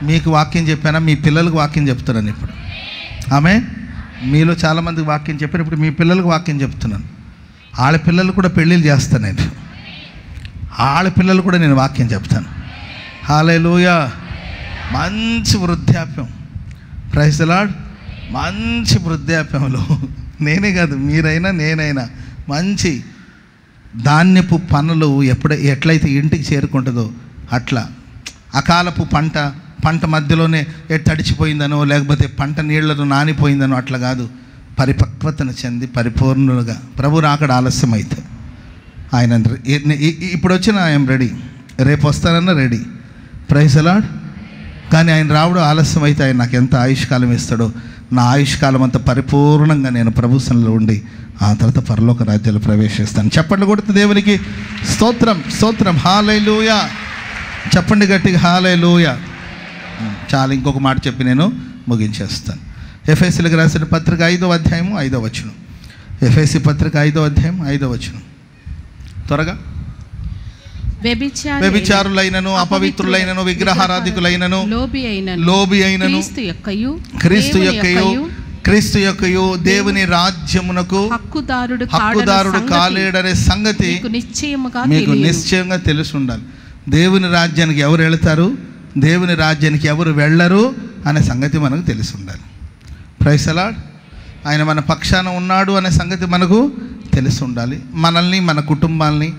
మీకు వాక్యం చెప్పానా? మీ పిల్లలకు వాక్యం చెప్తున్నాను ఇప్పుడు. ఆమె మీలో చాలామందికి వాక్యం చెప్పాను. ఇప్పుడు మీ పిల్లలకు వాక్యం చెప్తున్నాను. వాళ్ళ పిల్లలు కూడా పెళ్ళిళ్ళు చేస్తాను నేను. వాళ్ళ పిల్లలు కూడా నేను వాక్యం చెప్తాను. హల్లెలూయా. మంచి వృద్ధాప్యం. Praise the lord. మంచి వృద్ధాప్యంలో నేనే కాదు, మీరైనా నేనైనా మంచి ధాన్యపు పనులు ఎట్లయితే ఇంటికి చేరుకుంటుందో అట్లా అకాలపు పంట మధ్యలోనే తడిచిపోయిందనో లేకపోతే పంట నీళ్లను నానిపోయిందనో అట్లా కాదు. పరిపక్వతను చెంది పరిపూర్ణులుగా ప్రభు రాకడ ఆలస్యం అయితే ఆయన ఇప్పుడు వచ్చిన ఐఎమ్ రెడీ, రేపు వస్తానన్నా రెడీ. Praise the lord. కానీ ఆయన రావడం ఆలస్యం అయితే ఆయన నాకు ఎంత ఆయుష్కాలం ఇస్తాడో, నా ఆయుష్కాలం అంతా పరిపూర్ణంగా నేను ప్రభు సన్నిధిలో ఉండి ఆ తర్వాత పరలోక రాజ్యాలు ప్రవేశిస్తాను. చెప్పండి కొడుతు దేవునికి స్తోత్రం స్తోత్రం. హల్లెలూయా. చెప్పండి గట్టిగా హల్లెలూయా. చాలా ఇంకొక మాట చెప్పి నేను ముగించేస్తాను. ఎఫెసీయులకు రాసిన పత్రిక 5వ అధ్యాయము 5వ వచనం. ఎఫెసీ పత్రిక 5వ అధ్యాయం 5వ వచనం. త్వరగా. వ్యభిచారులైనను అపవిత్రులైనను విగ్రహారాధికులైనను లోబి అయినను క్రీస్తు యొక్కయు దేవుని రాజ్యమునకు హక్కుదారుడు కాలేడనే సంగతి మీకు నిశ్చయంగా తెలిసి ఉండాలి. దేవుని రాజ్యానికి ఎవరు వెళతారు, దేవుని రాజ్యానికి ఎవరు వెళ్ళరు అనే సంగతి మనకు తెలిసి ఉండాలి. Praise the lord. ఆయన మన పక్షాన ఉన్నాడు అనే సంగతి మనకు తెలిసి ఉండాలి. మనల్ని, మన కుటుంబాల్ని,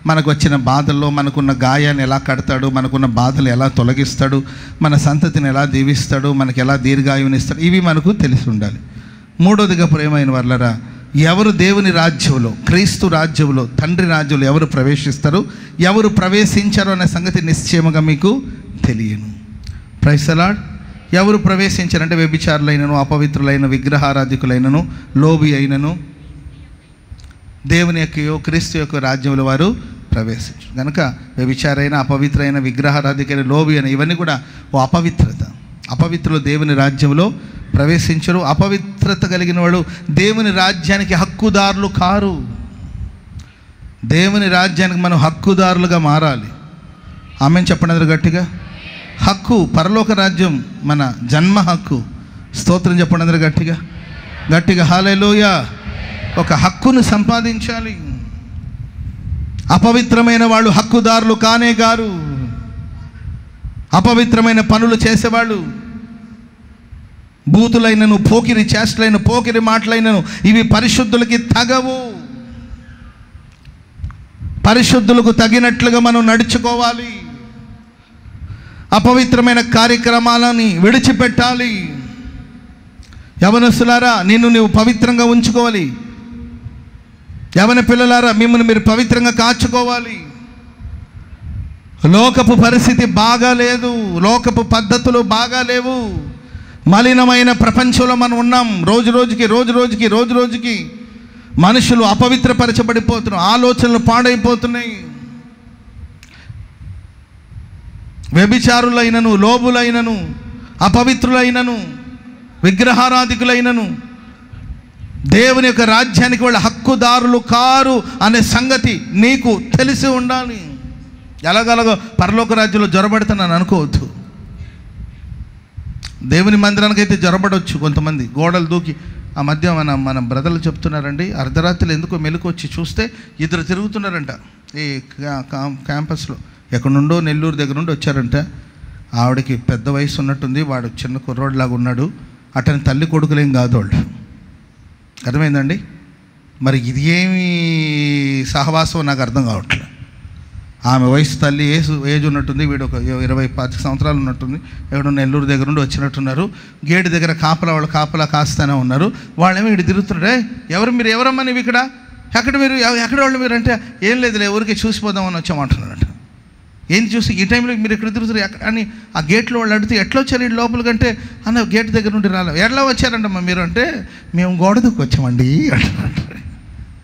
మనకు వచ్చిన బాధల్లో మనకున్న గాయాన్ని ఎలా కడతాడు, మనకున్న బాధలు ఎలా తొలగిస్తాడు, మన సంతతిని ఎలా దీవిస్తాడు, మనకి ఎలా దీర్ఘాయువునిస్తాడు, ఇవి మనకు తెలిసి ఉండాలి. మూడోదిగా ప్రియమైన వాళ్ళరా, ఎవరు దేవుని రాజ్యంలో, క్రీస్తు రాజ్యంలో, తండ్రి రాజ్యంలో ఎవరు ప్రవేశిస్తారు, ఎవరు ప్రవేశించారు అనే సంగతి నిశ్చయముగా మీకు తెలియను. Praise the lord. ఎవరు ప్రవేశించారంటే వ్యభిచారులైనను అపవిత్రులైన విగ్రహారాధికులైనను లోబి అయినను దేవుని యొక్క క్రీస్తు యొక్క రాజ్యంలో వారు ప్రవేశించరు. కనుక వ్యభిచారైన అపవిత్రైన విగ్రహారాధికైన లోబి అయిన ఇవన్నీ కూడా ఓ అపవిత్రత. అపవిత్రులు దేవుని రాజ్యంలో ప్రవేశించరు. అపవిత్రత కలిగిన వాడు దేవుని రాజ్యానికి హక్కుదారులు కారు. దేవుని రాజ్యానికి మనం హక్కుదారులుగా మారాలి. ఆమెను చెప్పండి అందరూ గట్టిగా. హక్కు, పరలోక రాజ్యం మన జన్మ హక్కు. స్తోత్రం చెప్పండి అందరూ గట్టిగా గట్టిగా హల్లెలూయా. ఒక హక్కును సంపాదించాలి. అపవిత్రమైన వాళ్ళు హక్కుదారులు కానే గారు. అపవిత్రమైన పనులు చేసేవాళ్ళు, బూతులైనను పోకిరి చేష్టలైన పోకిరి మాటలైనను ఇవి పరిశుద్ధులకి తగవు. పరిశుద్ధులకు తగినట్లుగా మనం నడుచుకోవాలి. అపవిత్రమైన కార్యక్రమాలని విడిచిపెట్టాలి. యవనస్తులారా, నిన్ను నువ్వు పవిత్రంగా ఉంచుకోవాలి. యవన పిల్లలారా, మిమ్మల్ని మీరు పవిత్రంగా కాచుకోవాలి. లోకపు పరిస్థితి బాగాలేదు, లోకపు పద్ధతులు బాగాలేవు. మలినమైన ప్రపంచంలో మనం ఉన్నాం. రోజు రోజుకి మనుషులు అపవిత్రపరచబడిపోతున్నారు, ఆలోచనలు పాడైపోతున్నాయి. వ్యభిచారులైనను, లోబులైనను, అపవిత్రులైనను, విగ్రహారాధికులైనను దేవుని యొక్క రాజ్యానికి వాళ్ళ హక్కుదారులు కారు అనే సంగతి నీకు తెలిసి ఉండాలి. ఎలాగలగో పరలోక రాజ్యంలో జ్వరబడుతున్నాను అనుకోవద్దు. దేవుని మందిరానికి అయితే జ్వరబడవచ్చు కొంతమంది, గోడలు దూకి. ఆ మధ్య మన బ్రదర్లు చెప్తున్నారండి, అర్ధరాత్రులు ఎందుకో మెలకు వచ్చి చూస్తే ఇద్దరు తిరుగుతున్నారంట ఈ క్యాంపస్లో. ఎక్కడి నుండో నెల్లూరు దగ్గర నుండి వచ్చారంట. ఆవిడకి పెద్ద వయసు ఉన్నట్టుంది, వాడు చిన్న కుర్రోడ్లాగా ఉన్నాడు. అతని తల్లి కొడుకులేం కాదు వాళ్ళు. అర్థమైందండి? మరి ఇది ఏమి సహవాసం నాకు అర్థం కావట్లేదు. ఆమె వయసు తల్లి ఏజ్ ఉన్నట్టుంది, వీడు ఒక 20-25 సంవత్సరాలు ఉన్నట్టుంది. ఎక్కడో నెల్లూరు దగ్గర నుండి వచ్చినట్టున్నారు. గేటు దగ్గర వాళ్ళు కాపలా కాస్తానే ఉన్నారు. వాళ్ళేమో ఇటు తిరుగుతున్నాడే, మీరు ఎవరమ్మా నీవు ఇక్కడ, ఎక్కడ వాళ్ళు మీరు అంటే, ఏం లేదులే ఊరికి చూసిపోదామని వచ్చామంటున్నారంట. ఏం చూసి ఈ టైంలో మీరు ఎక్కడ తిరుగుతారు అని ఆ గేట్లో వాళ్ళు అడిగితే, ఎట్లా వచ్చారు ఈ లోపలికి అంటే, అన్న గేట్ దగ్గర నుండి రాలేదు. ఎట్లా వచ్చారంటమ్మా మీరు అంటే, మేము గోడ దూకి వచ్చామండి అంటున్నారు.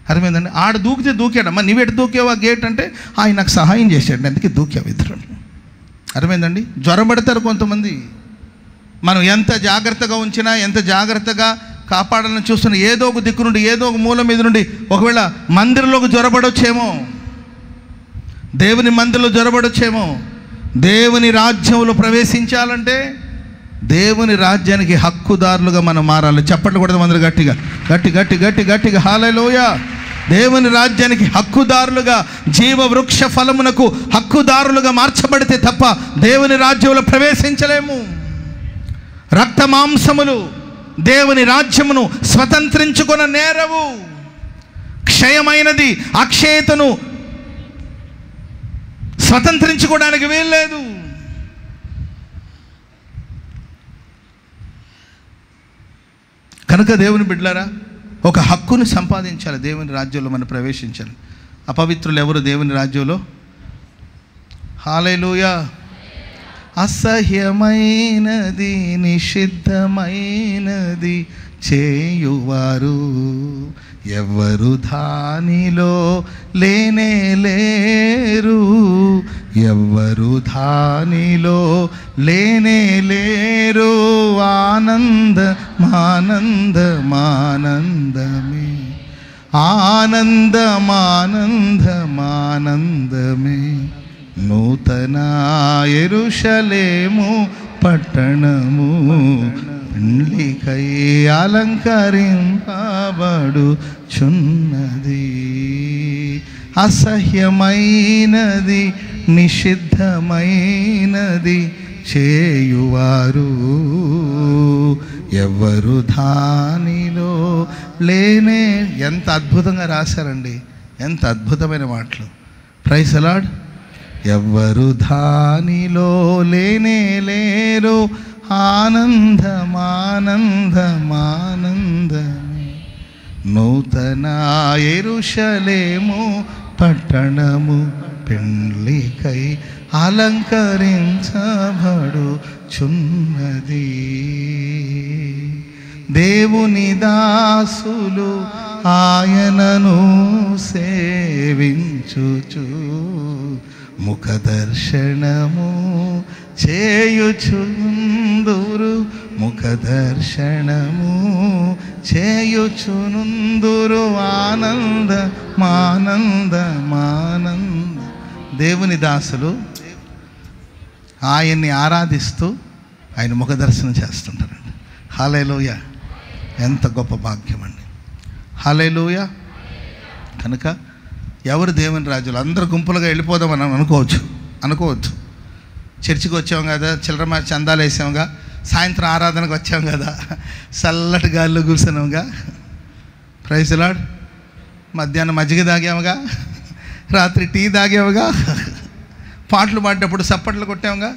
అర్థమైందండి? ఆడ దూకితే దూకాడమ్మా, నువ్వెటు దూకేవా గేట్ అంటే, ఆయన నాకు సహాయం చేశాడు, అందుకే దూకావు ఇద్దరు. అర్థమైందండి? జ్వరపడతారు కొంతమంది. మనం ఎంత జాగ్రత్తగా ఉంచినా, ఎంత జాగ్రత్తగా కాపాడాలని చూస్తున్నా, ఏదో ఒక దిక్కు నుండి, ఏదో ఒక మూల మీద నుండి ఒకవేళ మందిరంలోకి జ్వరపడొచ్చేమో, దేవుని మందిరంలో జ్వరపడొచ్చేమో. దేవుని రాజ్యంలో ప్రవేశించాలంటే దేవుని రాజ్యానికి హక్కుదారులుగా మనం మారాలి. చప్పట్లు కొడదాం అందరూ గట్టిగా, గట్టి గట్టి గట్టి గట్టిగా హల్లెలూయా. దేవుని రాజ్యానికి హక్కుదారులుగా, జీవ వృక్ష ఫలమునకు హక్కుదారులుగా మార్చబడితే తప్ప దేవుని రాజ్యంలో ప్రవేశించలేము. రక్త మాంసములు దేవుని రాజ్యమును స్వతంత్రించుకొన నేరవు. క్షయమైనది అక్షయతను స్వతంత్రించుకోవడానికి వీల్లేదు. కనుక దేవుని బిడ్డలారా, ఒక హక్కుని సంపాదించాలి, దేవుని రాజ్యంలో మనం ప్రవేశించాలి. అపవిత్రులు ఎవరు దేవుని రాజ్యంలో? హల్లెలూయా. అసహ్యమైనది నిషిద్ధమైనది చేయువారు ఎవరు దానిలో లేనే లేరు, ఎవరు దానిలో లేనే లేరు. ఆనందమానందమానందమే, ఆనందమానందమానందమే. నూతన యెరూషలేము పట్టణము పెండ్లికై అలంకరింపబడుచున్నది. అసహ్యమైనది నిషిద్ధమైనది చేయువారు ఎవరు దానిలో లేనే. ఎంత అద్భుతంగా రాశారండి, ఎంత అద్భుతమైన మాటలు. Praise the lord. ఎవ్వరు దానిలో లేనే లేరు. ఆనందమానందమానందమే. నూతన యెరూషలేము పట్టణము పెండ్లికై అలంకరించబడుచున్నది. దేవుని దాసులు ఆయనను సేవించుచు ముఖదర్శనము చేయుచునుందురు, ముఖదర్శనము చేయుచునుందురు. ఆనందమానందమానంద. దేవుని దాసులు ఆయన్ని ఆరాధిస్తూ ఆయన ముఖదర్శనం చేస్తుంటారండి. హల్లెలూయా. ఎంత గొప్ప భాగ్యం అండి. హల్లెలూయా. కనుక ఎవరు దేవుని రాజులు? అందరు గుంపులుగా వెళ్ళిపోదామని అనుకోవచ్చు. చర్చికి వచ్చాం కదా, చిల్లర చందాలు వేసాముగా, సాయంత్రం ఆరాధనకు వచ్చాం కదా, చల్లటి గాలిలో కూర్చున్నాముగా, ప్రైజ్ ది లార్డ్. మధ్యాహ్నం మజ్జిగ తాగాముగా, రాత్రి టీ తాగాముగా, పాటలు పాడేటప్పుడు చప్పట్లు కొట్టాముగా,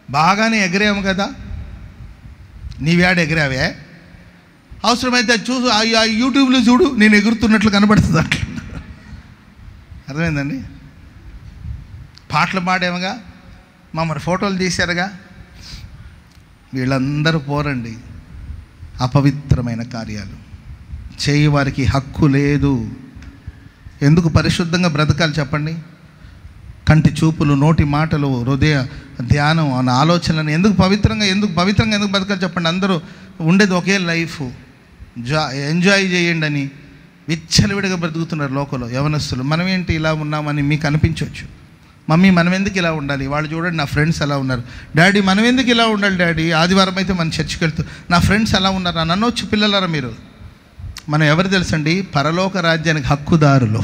బాగానే ఎగిరాము కదా. నీవేడ ఎగిరావే? అవసరమైతే అది చూసు, ఆ యూట్యూబ్లో చూడు, నేను ఎగురుతున్నట్లు కనబడుతుంది అట్లా. అర్థమైందండి? పాటలు పాడాముగా, మమ్మల్ని ఫోటోలు తీశారుగా. వీళ్ళందరూ పోరండి అపవిత్రమైన కార్యాలు చేయి వారికి హక్కు లేదు. ఎందుకు పరిశుద్ధంగా బ్రతకాలి చెప్పండి? కంటి చూపులు, నోటి మాటలు, హృదయ ధ్యానం, ఆలోచనలను ఎందుకు పవిత్రంగా బతకాలి చెప్పండి? అందరూ ఉండేది ఒకే లైఫ్, ఎంజాయ్ చేయండి అని విచ్చలవిడిగా బ్రతుకుతున్నారు లోకంలో యవనస్తులు. మనం ఏంటి ఇలా ఉన్నామని మీకు అనిపించవచ్చు. మమ్మీ మనం ఎందుకు ఇలా ఉండాలి? వాళ్ళు చూడండి నా ఫ్రెండ్స్ ఎలా ఉన్నారు. డాడీ మనం ఎందుకు ఇలా ఉండాలి డాడీ? ఆదివారం అయితే మన చర్చికి వెళ్తూ నా ఫ్రెండ్స్ ఎలా ఉన్నారు అని అనొచ్చు. పిల్లలారా మీరు, మనం ఎవరు తెలుసండి? పరలోక రాజ్యానికి హక్కుదారులు.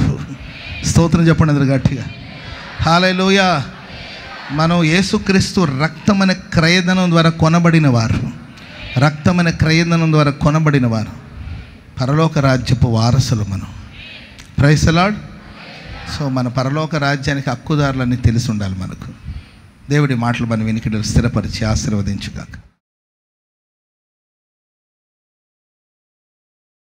స్తోత్రం చెప్పండి అందరు గట్టిగా. హల్లెలూయా. మనం యేసుక్రీస్తు రక్తమనే క్రయధనం ద్వారా కొనబడిన వారు. రక్తమనే క్రయధనం ద్వారా కొనబడిన వారు. పరలోక రాజ్యపు వారసులు మనం. Praise the lord. సో మన పరలోక రాజ్యానికి హక్కుదారులని తెలిసి ఉండాలి మనకు. దేవుడి మాటలు మన వినికిడిలో స్థిరపరిచి ఆశీర్వదించుగాక.